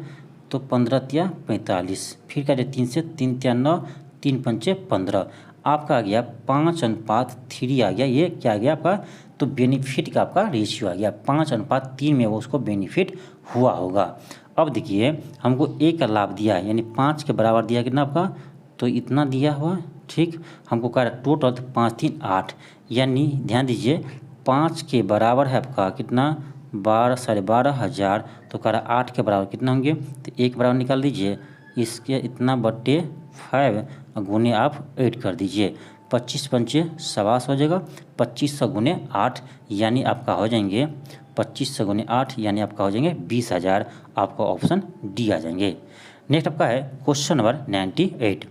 तो 15 तिया 45, फिर काटिए 3 से, 3 तिया 9, 3 पंचे 15, आपका आ गया 5:3 आ गया। ये क्या आ गया आपका, तो बेनिफिट का आपका रेशियो आ गया 5:3 में वो उसको बेनिफिट हुआ होगा। अब देखिए हमको ए का लाभ दिया है, यानी 5 के बराबर दिया कितना आपका, तो इतना दिया हुआ, ठीक। हमको कह रहा है टोटल 5 3 8, यानी ध्यान दीजिए 5 के बराबर है आपका कितना, 12,500, तो कह रहा 8 के बराबर कितना होंगे, तो 1 बराबर निकाल दीजिए, इसके इतना बट्टे 5 गुने आप 8 कर दीजिए, 25 पंचे 27 हो जाएगा, 2500 गुने 8 यानी आपका हो जाएंगे 2500 गुने 8 यानी आपका हो जाएंगे 20,000, आपका ऑप्शन डी आ जाएंगे। नेक्स्ट आपका है क्वेश्चन नंबर 98।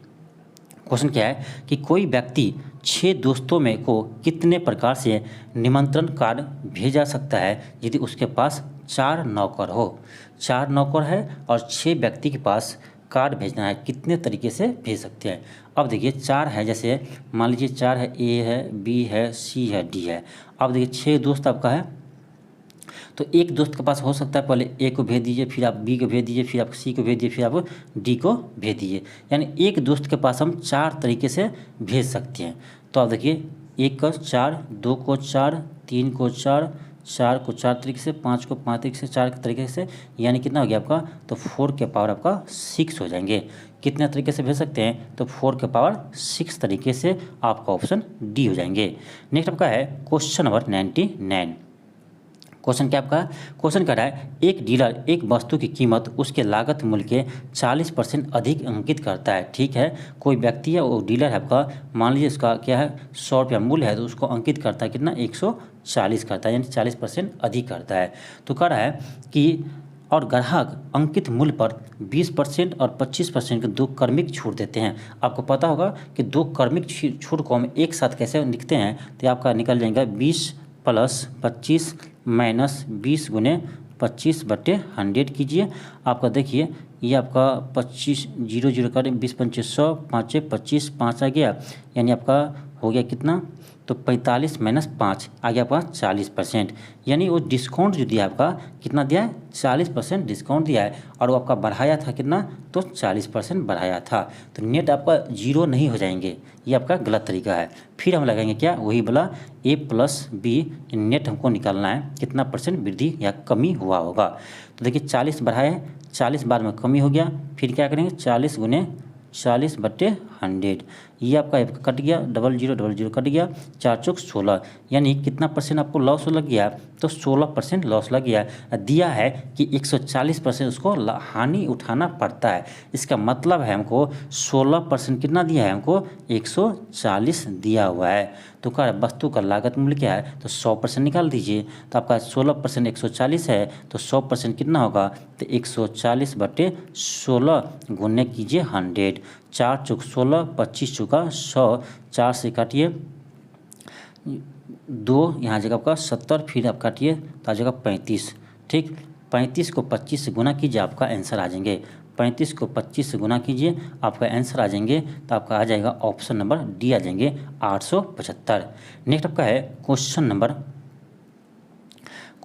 क्वेश्चन क्या है कि कोई व्यक्ति 6 दोस्तों में को कितने प्रकार से निमंत्रण कार्ड भेजा सकता है यदि उसके पास 4 नौकर हो। 4 नौकर है और 6 व्यक्ति के पास कार्ड भेजना है, कितने तरीके से भेज सकते हैं। अब देखिए 4 है, जैसे मान लीजिए 4 है, ए है, बी है, सी है, डी है। अब देखिए 6 दोस्त आपका है, तो एक दोस्त के पास हो सकता है पहले ए को भेज दीजिए, फिर आप बी को भेज दीजिए, फिर आप सी को भेज दीजिए, फिर आप डी को भेज दीजिए, यानी एक दोस्त के पास हम 4 तरीके से भेज सकते हैं। तो आप देखिए 1 को 4, 2 को 4, 3 को 4, 4 को 4 तरीके से, 5 को 5 तरीके से, 4 तरीके से, यानी कितना हो गया आपका, तो 4 के पावर आपका 6 हो जाएंगे। कितने तरीके से भेज सकते हैं, तो 4 के पावर 6 तरीके से, आपका ऑप्शन डी हो जाएंगे। नेक्स्ट आपका है क्वेश्चन नंबर 99। क्वेश्चन क्या आपका, क्वेश्चन कह रहा है एक डीलर एक वस्तु की कीमत उसके लागत मूल्य के 40% अधिक अंकित करता है, ठीक है। कोई व्यक्ति है, वो डीलर है आपका, मान लीजिए इसका क्या है 100 रुपया मूल्य है, तो उसको अंकित करता है कितना, 140 करता है, यानी 40% अधिक करता है। तो कह रहा है कि और ग्राहक अंकित मूल्य पर 20% और 25% के 2 क्रमिक छूट देते हैं। आपको पता होगा कि 2 क्रमिक छूट को हम एक साथ कैसे लिखते हैं, तो आपका निकल जाएगा 20 + 25 - 20 गुने 25/100 कीजिए। आपका देखिए ये आपका 25 0 0 कर 20 पंचे 100, 5 25, 5 आ गया, यानी आपका हो गया कितना, तो 45 - 5 आ गया आपका 40%, यानी वो डिस्काउंट जो दिया आपका कितना दिया है, 40% डिस्काउंट दिया है, और वो आपका बढ़ाया था कितना, तो 40% बढ़ाया था। तो नेट आपका 0 नहीं हो जाएंगे, ये आपका गलत तरीका है। फिर हम लगाएंगे क्या, वही बोला A + B, नेट हमको निकालना है कितना परसेंट वृद्धि या कमी हुआ होगा। तो देखिए 40 बढ़ाए, 40 बाद में कमी हो गया, फिर क्या करेंगे 40 गुने 40/100, ये आपका कट गया, 0000 कट गया, 4 चौक 16, यानी कितना परसेंट आपको लॉस लग गया, तो 16% लॉस लग गया। दिया है कि 140% उसको हानि उठाना पड़ता है, इसका मतलब है हमको 16% कितना दिया है, हमको 140 दिया हुआ है। तो क्या वस्तु का लागत मूल्य क्या है, तो 100% निकाल दीजिए, तो आपका 16% 140 है, तो 100% कितना होगा, तो 140/16 गुने कीजिए 100, 4 चौक 16, 25 चौका 100, 4 से काटिए 2, यहाँ जगह आपका 70, फिर आप काटिए तो आ जाएगा 35, ठीक। 35 को 25 से गुना कीजिए, आपका आंसर आ जाएंगे। 35 को 25 से गुना कीजिए, आपका आंसर आ जाएंगे, तो आपका आ जाएगा ऑप्शन नंबर डी आ जाएंगे 875। नेक्स्ट आपका है क्वेश्चन नंबर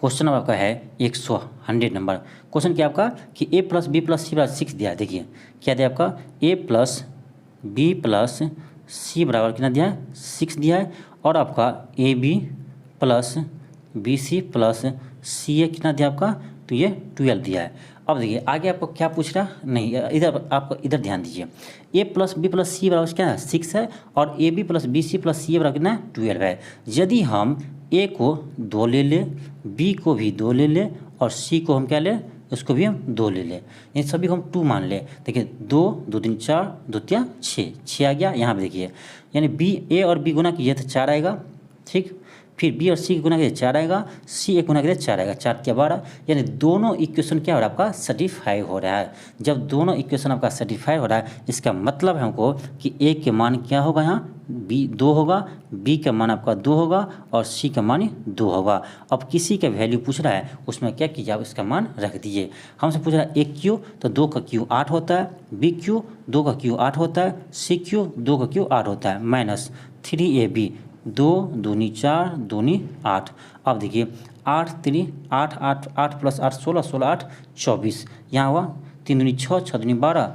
आपका है 100 नंबर। क्वेश्चन क्या आपका कि A + B + C = 6 दिया है। देखिए क्या दिया आपका, A + B + C बराबर कितना दिया है, 6 दिया है, और आपका AB + BC + CA कितना दिया आपका, तो ये 12 दिया है। अब देखिए आगे आपको क्या पूछ रहा नहीं, इधर आपको इधर ध्यान दीजिए, A + B + C बराबर क्या है 6 है, और AB + BC + CA बराबर कितना है 12 है। यदि हम A को 2 ले लें, B को भी 2 ले लें, और C को हम क्या लें उसको भी हम 2 ले लें, इन सभी को हम 2 मान लें। देखिए 2 2 3 4 2 3 6 आ गया। यहाँ पे देखिए यानी बी ए और बी गुना कीजिए तो 4 आएगा, ठीक। फिर बी और सी गुना कीजिए 4 आएगा, सी एक गुना कीजिए 4 आएगा, 4 क्या 12। यानी दोनों इक्वेशन क्या हो रहा है आपका सेटिस्फाई हो रहा है। जब दोनों इक्वेशन आपका सेटिस्फाई हो रहा है इसका मतलब है हमको कि ए के मान क्या होगा, यहाँ बी 2 होगा, बी का मान आपका 2 होगा और सी का मान 2 होगा। अब किसी का वैल्यू पूछ रहा है उसमें क्या कीजिए आप इसका मान रख दीजिए। हमसे पूछ रहा है ए क्यू तो 2 का क्यू 8 होता है, बी क्यू 2 का क्यू 8 होता है, सी क्यू 2 का क्यू 8 होता है, माइनस 3ab 2 दूनी 4 दूनी 8। अब देखिए 8 3 8 8 8 प्लस 8 16 16 8 24, यहाँ हुआ 3 दूनी 6 6 दूनी 12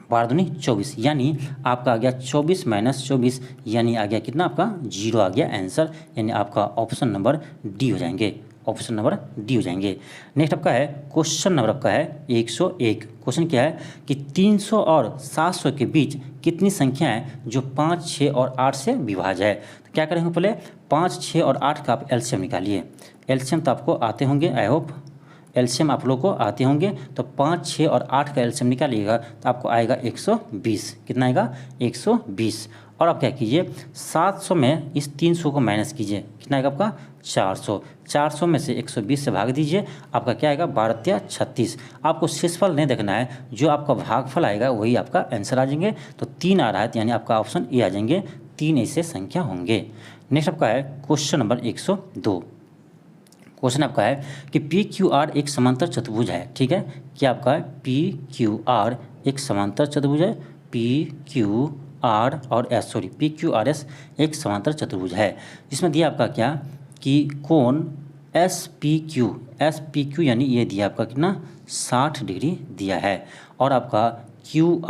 12 दूनी 24, यानी आपका आ गया 24 माइनस 24, यानी आ गया कितना आपका 0 आ गया आंसर। यानी आपका ऑप्शन नंबर डी हो जाएंगे, ऑप्शन नंबर डी हो जाएंगे। नेक्स्ट आपका है क्वेश्चन नंबर आपका है 101। क्वेश्चन क्या है कि 300 और 700 के बीच कितनी संख्या है जो 5 6 और 8 से विभाज्य है। तो क्या करेंगे पहले 5 6 और 8 का आप एलसीएम निकालिए। एलसीएम तो आपको आते होंगे, आई होप एलसीएम आप लोग को आते होंगे। तो 5 6 और 8 का एलसीएम निकालिएगा तो आपको आएगा 120। कितना आएगा 120। और आप क्या कीजिए 700 में इस 300 को माइनस कीजिए, कितना आएगा आपका 400। 400 में से 120 से भाग दीजिए, आपका क्या आएगा 12 या 36। आपको शेषफल नहीं देखना है, जो आपका भागफल आएगा वही आपका आंसर आ जाएंगे। तो 3 आ रहा है तो यानी आपका ऑप्शन ए आ जाएंगे, 3 ऐसे संख्या होंगे। नेक्स्ट आपका है क्वेश्चन नंबर 102। क्वेश्चन आपका है कि पी क्यू आर एक समांतर चतुर्भुज है, ठीक है। क्या आपका है पी क्यू आर एक समांतर चतुर्भुज है, पी क्यू आर और S sorry P Q R S एक समांतर चतुर्भुज है। इसमें दिया आपका क्या कि कोण एस पी क्यू यानी ये दिया आपका कितना 60 डिग्री दिया है। और आपका क्यू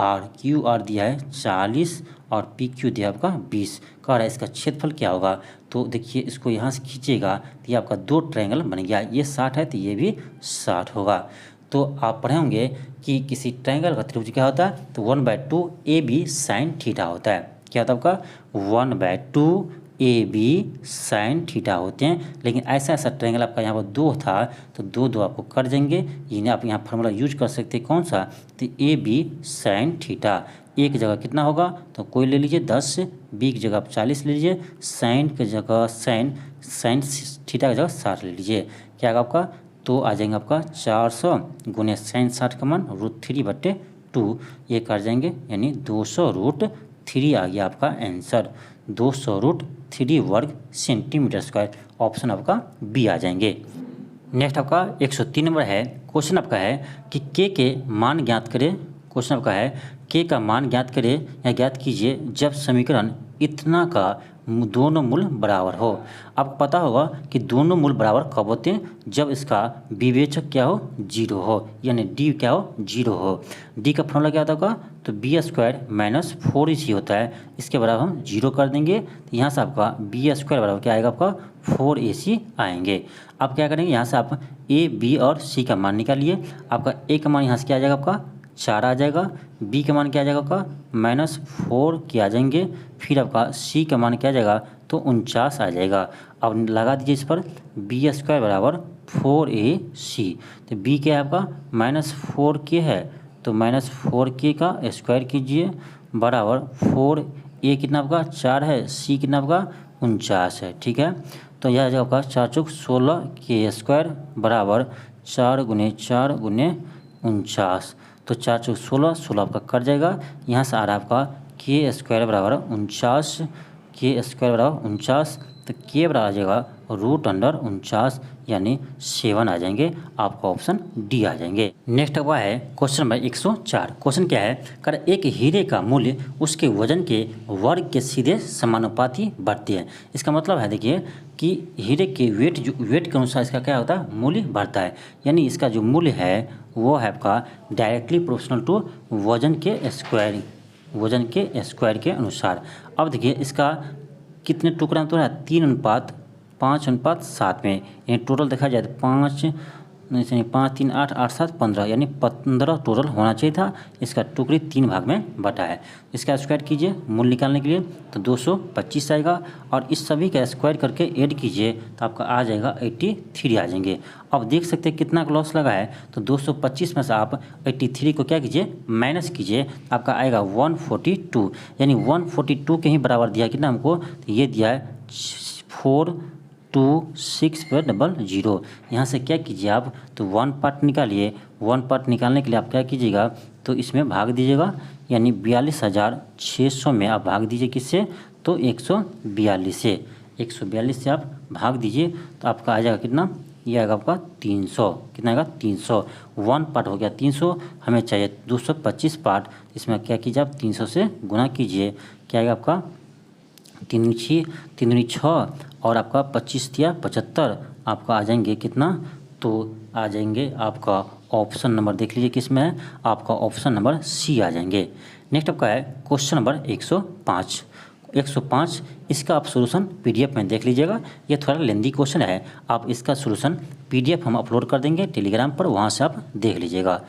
आर दिया है 40 और पी क्यू दिया आपका 20। कह रहा है इसका क्षेत्रफल क्या होगा। तो देखिए इसको यहाँ से खींचेगा तो ये आपका 2 ट्रायंगल बन गया, ये 60 है तो ये भी 60 होगा। तो आप पढ़े होंगे कि किसी ट्रायंगल का त्रिभुज क्या होता है तो 1/2 AB साइन थीटा होता है। क्या होता है आपका 1/2 AB साइन थीटा होते हैं। लेकिन ऐसा ट्रायंगल आपका यहाँ पर 2 था तो 2 2 आपको कर देंगे, यानी आप यहाँ फार्मूला यूज कर सकते हैं कौन सा तो AB साइन थीटा। एक जगह कितना होगा तो कोई ले लीजिए 10, बी की जगह आप 40 ले लीजिए, साइन की जगह साइन थीटा की जगह 60 ले लीजिए। क्या आएगा आपका तो आ जाएंगे आपका 400 गुने साइन 60 का मान √3/2, ये कर जाएंगे यानी 200√3 आ गया आपका आंसर, 200√3 वर्ग सेंटीमीटर स्क्वायर। ऑप्शन आपका बी आ जाएंगे। नेक्स्ट आपका 103 नंबर है। क्वेश्चन आपका है कि के मान ज्ञात करें। क्वेश्चन आपका है के का मान ज्ञात करें या ज्ञात कीजिए जब समीकरण इतना का दोनों मूल बराबर हो। आपको पता होगा कि दोनों मूल बराबर कब होते हैं जब इसका विवेचक क्या हो 0 हो, यानी डी क्या हो 0 हो। डी का फॉर्मूला क्या होता होगा तो b² - 4ac होता है। इसके बराबर हम 0 कर देंगे तो यहाँ से आपका b² बराबर क्या आएगा आपका 4ac आएंगे। आप क्या करेंगे यहाँ से आप a b और c का मान निकालिए। आपका a का मान यहाँ से क्या आ जाएगा आपका 4 आ जाएगा, b का मान क्या आ जाएगा आपका -4 के आ जाएंगे, फिर आपका c का मान क्या आ जाएगा तो 49 आ जाएगा। अब लगा दीजिए इस पर b² बराबर 4ac। तो b क्या है आपका -4k है तो -4k का स्क्वायर कीजिए बराबर 4a कितना आपका 4 है, c कितना आपका 49 है, ठीक है। तो यह आ जाएगा आपका 4 चौक 16 k² बराबर 4 गुने 4 गुने 49। तो 4 चौक 16 16 आपका कट जाएगा। यहाँ से आ रहा है आपका k² बराबर 49, k² बराबर 49 तो k बराबर आ जाएगा √49 यानी 7 आ जाएंगे। आपका ऑप्शन डी आ जाएंगे। नेक्स्ट हुआ है क्वेश्चन नंबर 104। क्वेश्चन क्या है कर एक हीरे का मूल्य उसके वजन के वर्ग के सीधे समानुपाती बढ़ती है। इसका मतलब है देखिए कि हीरे के वेट के अनुसार इसका क्या होता है मूल्य बढ़ता है, यानी इसका जो मूल्य है वो है आपका डायरेक्टली प्रोपोर्शनल टू वजन के स्क्वायर के अनुसार। अब देखिए इसका कितने टुकड़ा तो है 3:5:7 में, यानी टोटल देखा जाए तो 5 यानी 5 3 8 8 7 15 यानी 15 टोटल होना चाहिए था। इसका टुकड़ी 3 भाग में बटा है। इसका स्क्वायर कीजिए मूल निकालने के लिए तो 225 आएगा और इस सभी का स्क्वायर करके ऐड कीजिए तो आपका आ जाएगा 83 आ जाएंगे। अब देख सकते हैं कितना का लॉस लगा है, तो 225 में से आप 83 को क्या कीजिए माइनस कीजिए, आपका आएगा 142 यानी 142 के ही बराबर दिया कितना हमको, तो ये दिया है 42600। यहाँ से क्या कीजिए आप, तो 1 पार्ट निकालिए। 1 पार्ट निकालने के लिए आप क्या कीजिएगा, तो इसमें भाग दीजिएगा यानी 42,600 में आप भाग दीजिए किससे, तो 142 से। 142 से आप भाग दीजिए तो आपका आ जाएगा कितना, ये आएगा आपका 300। कितना आएगा 300। 1 पार्ट हो गया 300, हमें चाहिए 225 पार्ट। इसमें क्या कीजिए आप 300 से गुना कीजिए, क्या आएगा आपका 3 दूनी 6 और आपका 25 दिया 75, आपका आ जाएंगे कितना, तो आ जाएंगे आपका ऑप्शन नंबर देख लीजिए किस में है, आपका ऑप्शन नंबर सी आ जाएंगे। नेक्स्ट आपका है क्वेश्चन नंबर 105। 105 इसका आप सोल्यूशन पीडीएफ में देख लीजिएगा। ये थोड़ा लेंदी क्वेश्चन है, आप इसका सोल्यूशन पीडीएफ हम अपलोड कर देंगे टेलीग्राम पर, वहाँ से आप देख लीजिएगा।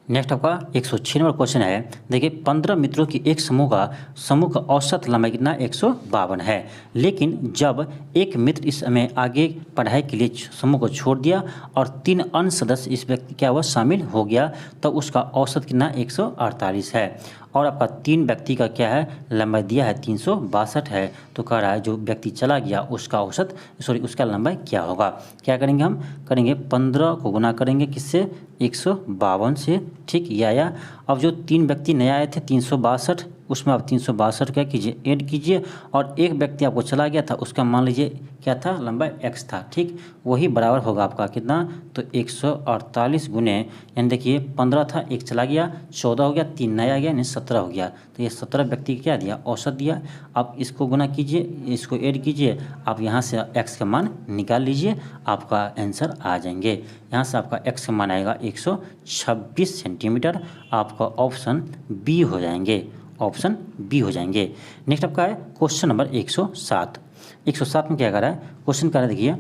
नेक्स्ट आपका 106 नंबर क्वेश्चन है। देखिए 15 मित्रों की एक समूह का औसत लंबाई कितना 152 है, लेकिन जब एक मित्र इस समय आगे पढ़ाई के लिए समूह को छोड़ दिया और 3 अन्य सदस्य इस व्यक्ति क्या हुआ शामिल हो गया, तो उसका औसत कितना 148 है। और आपका 3 व्यक्ति का क्या है लंबाई दिया है 362 है, तो कह रहा है जो व्यक्ति चला गया उसका औसत उसका लंबाई क्या होगा। क्या करेंगे हम, करेंगे 15 को गुना करेंगे किससे 152 से, ठीक ये आया। अब जो 3 व्यक्ति नए आए थे 362, उसमें आप 362 क्या कीजिए ऐड कीजिए, और एक व्यक्ति आपको चला गया था उसका मान लीजिए क्या था लंबाई x था, ठीक वही बराबर होगा आपका कितना, तो 148 गुने यानी देखिए 15 था, एक चला गया 14 हो गया, 3 नया आ गया यानी 17 हो गया, तो ये 17 व्यक्ति क्या दिया औसत दिया। आप इसको गुना कीजिए, इसको ऐड कीजिए, आप यहाँ से x का मान निकाल लीजिए, आपका आंसर आ जाएंगे। यहाँ से आपका x का मान आएगा 126 सेंटीमीटर, आपका ऑप्शन बी हो जाएंगे, ऑप्शन बी हो जाएंगे। नेक्स्ट आपका है क्वेश्चन नंबर 107। 107 में क्या कर रहा है क्वेश्चन, कर रहा है देखिए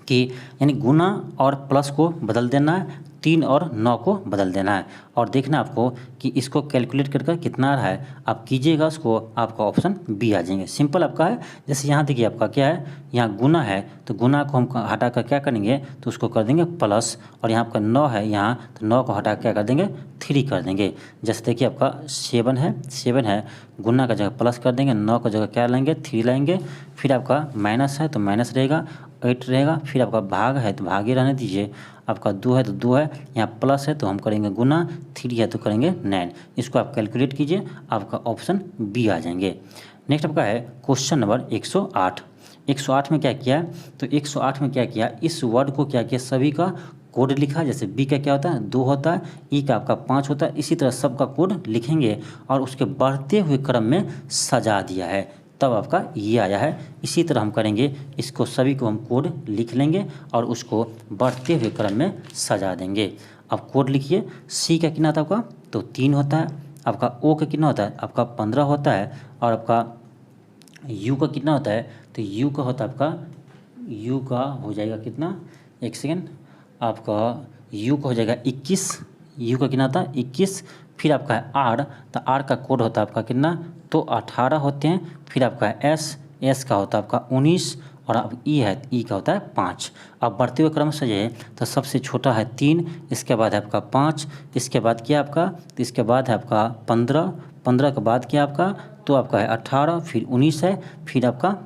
कि यानी गुना और प्लस को बदल देना है, 3 और 9 को बदल देना है, और देखना आपको कि इसको कैलकुलेट करके कितना आ रहा है, आप कीजिएगा उसको, आपका ऑप्शन बी आ जाएंगे। सिंपल आपका है, जैसे यहाँ देखिए आपका क्या है, यहाँ गुना है तो गुना को हम हटा कर क्या करेंगे, तो उसको कर देंगे प्लस, और यहाँ आपका 9 है यहाँ, तो 9 को हटा क्या कर देंगे 3 कर देंगे। जैसे देखिए आपका 7 है, गुना का जगह प्लस कर देंगे, 9 का जगह क्या लेंगे 3 लाएंगे, फिर आपका माइनस है तो माइनस रहेगा, 8 रहेगा, फिर आपका भाग है तो भाग ही रहने दीजिए, आपका 2 है तो 2 है, यहाँ प्लस है तो हम करेंगे गुना, 3 है तो करेंगे 9। इसको आप कैलकुलेट कीजिए, आपका ऑप्शन बी आ जाएंगे। नेक्स्ट आपका है क्वेश्चन नंबर 108। 108 में क्या किया, तो 108 में क्या किया, इस वर्ड को क्या किया सभी का कोड लिखा, जैसे बी का क्या होता है 2 होता है, ई का आपका 5 होता है, इसी तरह सबका कोड लिखेंगे और उसके बढ़ते हुए क्रम में सजा दिया है, तब आपका ये आया है। इसी तरह हम करेंगे, इसको सभी को हम कोड लिख लेंगे और उसको बढ़ते हुए क्रम में सजा देंगे। अब कोड लिखिए, सी का कितना था आपका, तो 3 होता है, आपका ओ का कितना होता है, आपका 15 होता है, और आपका यू का कितना होता है, तो यू का होता है आपका, यू का हो जाएगा कितना, एक सेकेंड, आपका यू का हो जाएगा 21, यू का कितना था 21, फिर आपका है आर, तो आर का कोड होता है आपका कितना, तो 18 होते हैं, फिर आपका है एस का होता है आपका 19, और अब ई है, ई का होता है 5। अब बढ़ते हुए क्रम से जो है तो सबसे छोटा है 3, इसके बाद है आपका 5, इसके बाद क्या आपका, तो इसके बाद है आपका 15, 15 के बाद क्या आपका, तो आपका है 18, फिर 19 है, फिर आपका,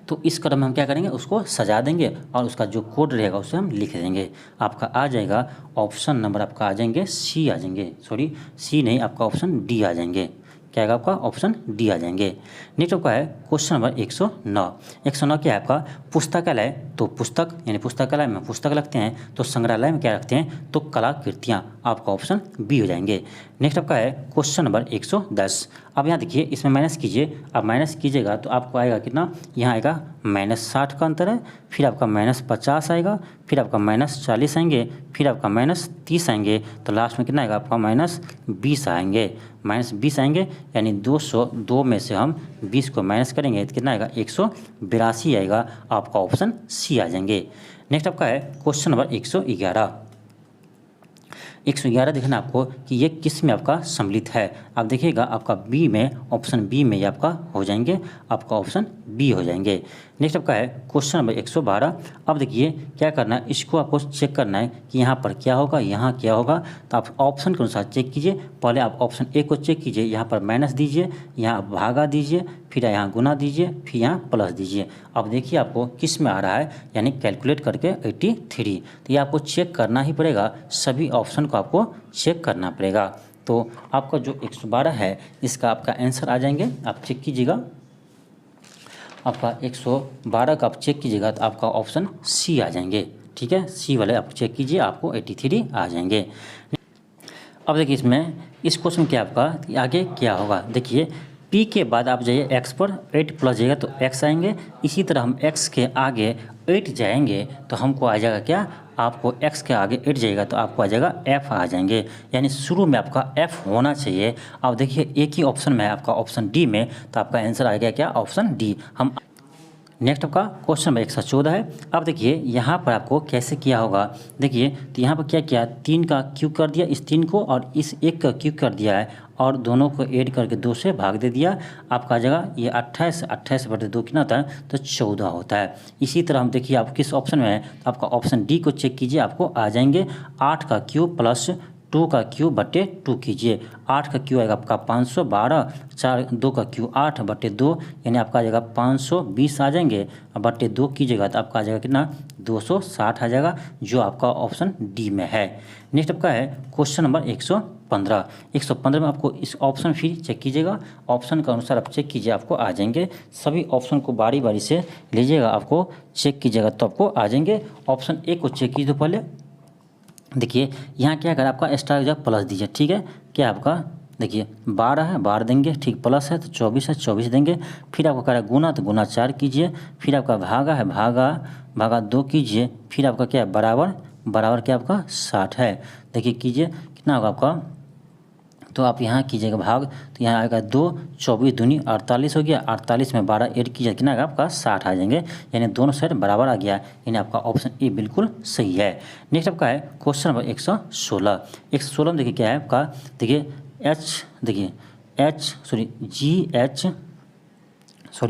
तो इस क्रम में हम क्या करेंगे उसको सजा देंगे और उसका जो कोड रहेगा उसे हम लिख देंगे। आपका आ जाएगा ऑप्शन नंबर, आपका आ जाएंगे सी आ जाएंगे, सॉरी सी नहीं, आपका ऑप्शन डी आ जाएंगे। क्या आएगा आपका ऑप्शन डी आ जाएंगे। नेक्स्ट आपका है क्वेश्चन नंबर 109। 109 क्या है आपका, पुस्तकालय, तो पुस्तक यानी पुस्तकालय में पुस्तक रखते हैं, तो संग्रहालय में क्या रखते हैं, तो कलाकृतियाँ, आपका ऑप्शन बी हो जाएंगे। नेक्स्ट आपका है क्वेश्चन नंबर 110। अब यहाँ देखिए इसमें माइनस कीजिए, अब माइनस कीजिएगा तो आपको आएगा कितना, यहाँ आएगा -60 का अंतर है, फिर आपका -50 आएगा, फिर आपका -40 आएंगे, फिर आपका -30 आएंगे, तो लास्ट में कितना आएगा आपका -20 आएंगे। -20 आएंगे यानी 202 में से हम 20 को माइनस करेंगे तो कितना आएगा 182 आएगा, आपका ऑप्शन सी आ जाएंगे। नेक्स्ट आपका है क्वेश्चन नंबर 111। 111 देखना आपको कि ये किस में आपका सम्मिलित है। आप देखिएगा आपका बी में, ऑप्शन बी में ये आपका हो जाएंगे, आपका ऑप्शन बी हो जाएंगे। नेक्स्ट आपका है क्वेश्चन नंबर 112। अब देखिए क्या करना है, इसको आपको चेक करना है कि यहाँ पर क्या होगा, यहाँ क्या होगा, तो आप ऑप्शन के अनुसार चेक कीजिए। पहले आप ऑप्शन ए को चेक कीजिए, यहाँ पर माइनस दीजिए, यहाँ भागा दीजिए, फिर यहाँ गुना दीजिए, फिर यहाँ प्लस दीजिए। अब देखिए आपको किस में आ रहा है, यानी कैलकुलेट करके 83। तो ये आपको चेक करना ही पड़ेगा, सभी ऑप्शन को आपको चेक करना पड़ेगा। तो आपका जो 112 है इसका आपका आंसर आ जाएंगे, आप चेक कीजिएगा। आपका 112 का आप चेक कीजिएगा तो आपका ऑप्शन सी आ जाएंगे। ठीक है, सी वाले आप चेक कीजिए, आपको 83 आ जाएंगे। अब देखिए इसमें इस क्वेश्चन में क्या आपका आगे क्या होगा, देखिए p के बाद आप जाइए x पर, 8 प्लस जाएगा तो x आएंगे। इसी तरह हम x के आगे 8 जाएंगे तो हमको आ जाएगा क्या, आपको x के आगे 8 जाएगा तो आपको आ जाएगा f आ जाएंगे, यानी शुरू में आपका f होना चाहिए। अब देखिए एक ही ऑप्शन में है आपका ऑप्शन डी में, तो आपका आंसर आ गया क्या, ऑप्शन डी। हम नेक्स्ट आपका क्वेश्चन नंबर 114 है। अब देखिए यहाँ पर आपको कैसे किया होगा, देखिए तो यहाँ पर क्या किया, 3 का क्यूब कर दिया इस 3 को, और इस 1 का क्यूब कर दिया है, और दोनों को ऐड करके 2 से भाग दे दिया। आपका जगह ये 28 बटे 2 कितना होता है, तो 14 होता है। इसी तरह हम देखिए आप किस ऑप्शन में है, तो आपका ऑप्शन डी को चेक कीजिए, आपको आ जाएंगे 8 का क्यूब प्लस 2 का क्यूब बटे 2 कीजिए। 8 का क्यूब आएगा आपका 512, 2 का क्यूब 8 बटे 2, यानी आपका आ जाएगा 520 आ जाएंगे, बटे 2 कीजिएगा तो आपका आ जाएगा कितना, 260 आ जाएगा, जो आपका ऑप्शन डी में है। नेक्स्ट आपका है क्वेश्चन नंबर 115। 115 में आपको इस ऑप्शन फिर चेक कीजिएगा, ऑप्शन के अनुसार आप चेक कीजिए, आपको आ जाएंगे। सभी ऑप्शन को बारी बारी से लीजिएगा, आपको चेक कीजिएगा तो आपको आ जाएंगे। ऑप्शन ए को चेक कीजिए, तो पहले देखिए यहाँ क्या कर आपका एक्स्ट्रा जब प्लस दीजिए। ठीक है, क्या आपका देखिए 12 है 12 देंगे, ठीक, प्लस है तो 24 है 24 देंगे। फिर आपका कह रहा है गुना, तो गुना 4 कीजिए। फिर आपका भागा है भागा 2 कीजिए। फिर आपका क्या है बराबर क्या आपका 60 है। देखिए कीजिए कितना होगा आपका, तो आप यहाँ कीजिएगा भाग, तो यहाँ आएगा 2, 24 दूनी 48 हो गया, 48 में 12 ऐड कीजिए कितना आएगा आपका 60 आ जाएंगे, यानी दोनों साइड बराबर आ गया, यानी आपका ऑप्शन ए बिल्कुल सही है। नेक्स्ट आपका है क्वेश्चन नंबर 116। 116 में देखिए क्या है आपका, देखिए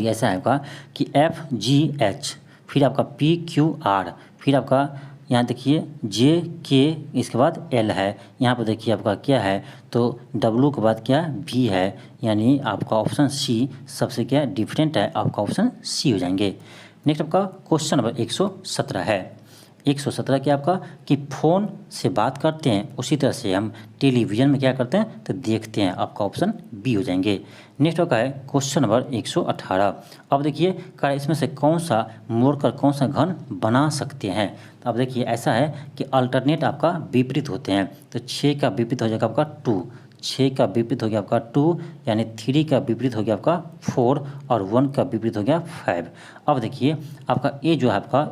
ऐसा है आपका कि FGH, फिर आपका PQR, फिर आपका यहाँ देखिए JK, इसके बाद L है। यहाँ पर देखिए आपका क्या है, तो W के बाद क्या V है, यानी आपका ऑप्शन सी सबसे क्या डिफरेंट है, आपका ऑप्शन सी हो जाएंगे। नेक्स्ट आपका क्वेश्चन नंबर 117 है। 117 क्या आपका कि फ़ोन से बात करते हैं उसी तरह से हम टेलीविज़न में क्या करते हैं, तो देखते हैं, आपका ऑप्शन बी हो जाएंगे। नेक्स्ट आपका है क्वेश्चन नंबर 118। अब देखिए इसमें से कौन सा मोड़कर कौन सा घन बना सकते हैं। तो अब देखिए ऐसा है कि अल्टरनेट आपका विपरीत होते हैं, तो 6 का विपरीत हो जाएगा आपका 2, 6 का विपरीत हो गया आपका 2, यानी 3 का विपरीत हो गया आपका 4, और 1 का विपरीत हो गया 5। अब देखिए आपका ए जो है आपका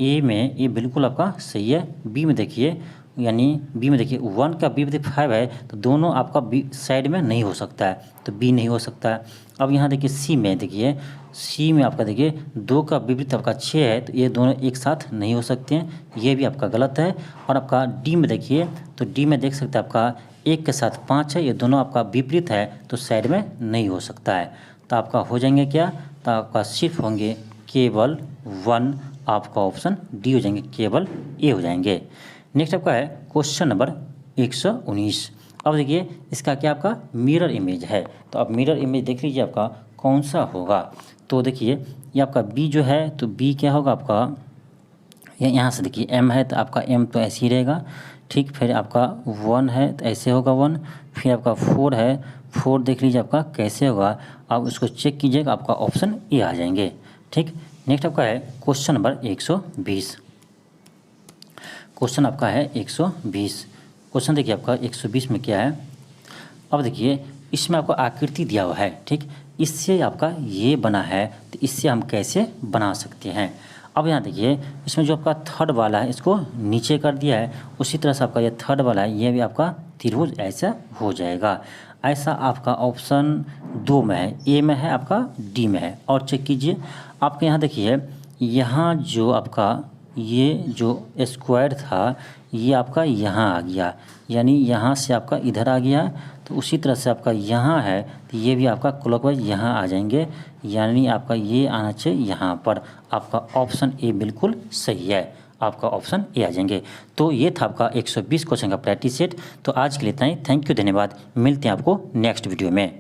ए में ये बिल्कुल आपका सही है। बी में देखिए, यानी बी में देखिए 1 का विपरीत 5 है, तो दोनों आपका बी साइड में नहीं हो सकता है, तो बी नहीं हो सकता है। अब यहाँ देखिए सी में, देखिए सी में आपका देखिए 2 का विपरीत आपका 6 है, तो ये दोनों एक साथ नहीं हो सकते हैं, ये भी आपका गलत है। और आपका डी में देखिए, तो डी में देख सकते हैं आपका 1 के साथ 5 है, ये दोनों आपका विपरीत है, तो साइड में नहीं हो सकता है। तो आपका हो जाएंगे क्या, तो आपका सिर्फ होंगे केवल 1, आपका ऑप्शन डी हो जाएंगे, केवल ए हो जाएंगे। नेक्स्ट आपका है क्वेश्चन नंबर 119। अब देखिए इसका क्या आपका मिरर इमेज है, तो अब मिरर इमेज देख लीजिए आपका कौन सा होगा। तो देखिए ये आपका बी जो है, तो बी क्या होगा आपका, यहाँ से देखिए एम है, तो आपका एम तो ऐसे ही रहेगा, ठीक। फिर आपका 1 है तो ऐसे होगा 1, फिर आपका 4 है, 4 देख लीजिए आपका कैसे होगा, आप उसको चेक कीजिएगा, आपका ऑप्शन ए आ जाएंगे, ठीक। नेक्स्ट आपका है क्वेश्चन नंबर 120। क्वेश्चन आपका है 120। क्वेश्चन देखिए आपका 120 में क्या है, अब देखिए इसमें आपको आकृति दिया हुआ है, ठीक, इससे आपका ये बना है, तो इससे हम कैसे बना सकते हैं। अब यहाँ देखिए इसमें जो आपका थर्ड वाला है इसको नीचे कर दिया है, उसी तरह से आपका ये थर्ड वाला है ये भी आपका त्रिभुज ऐसा हो जाएगा। ऐसा आपका ऑप्शन 2 में है, ए में है, आपका डी में है। और चेक कीजिए आपके यहाँ देखिए यहाँ जो आपका ये जो स्क्वायर था ये आपका यहाँ आ गया, यानी यहाँ से आपका इधर आ गया, तो उसी तरह से आपका यहाँ है तो ये भी आपका क्लॉकवाइज यहाँ आ जाएंगे, यानी आपका ये आना चाहिए यहाँ पर। आपका ऑप्शन ए बिल्कुल सही है, आपका ऑप्शन ए आ जाएंगे। तो ये था आपका 120 क्वेश्चन का प्रैक्टिस सेट। तो आज के लिए इतना ही, थैंक यू, धन्यवाद। मिलते हैं आपको नेक्स्ट वीडियो में।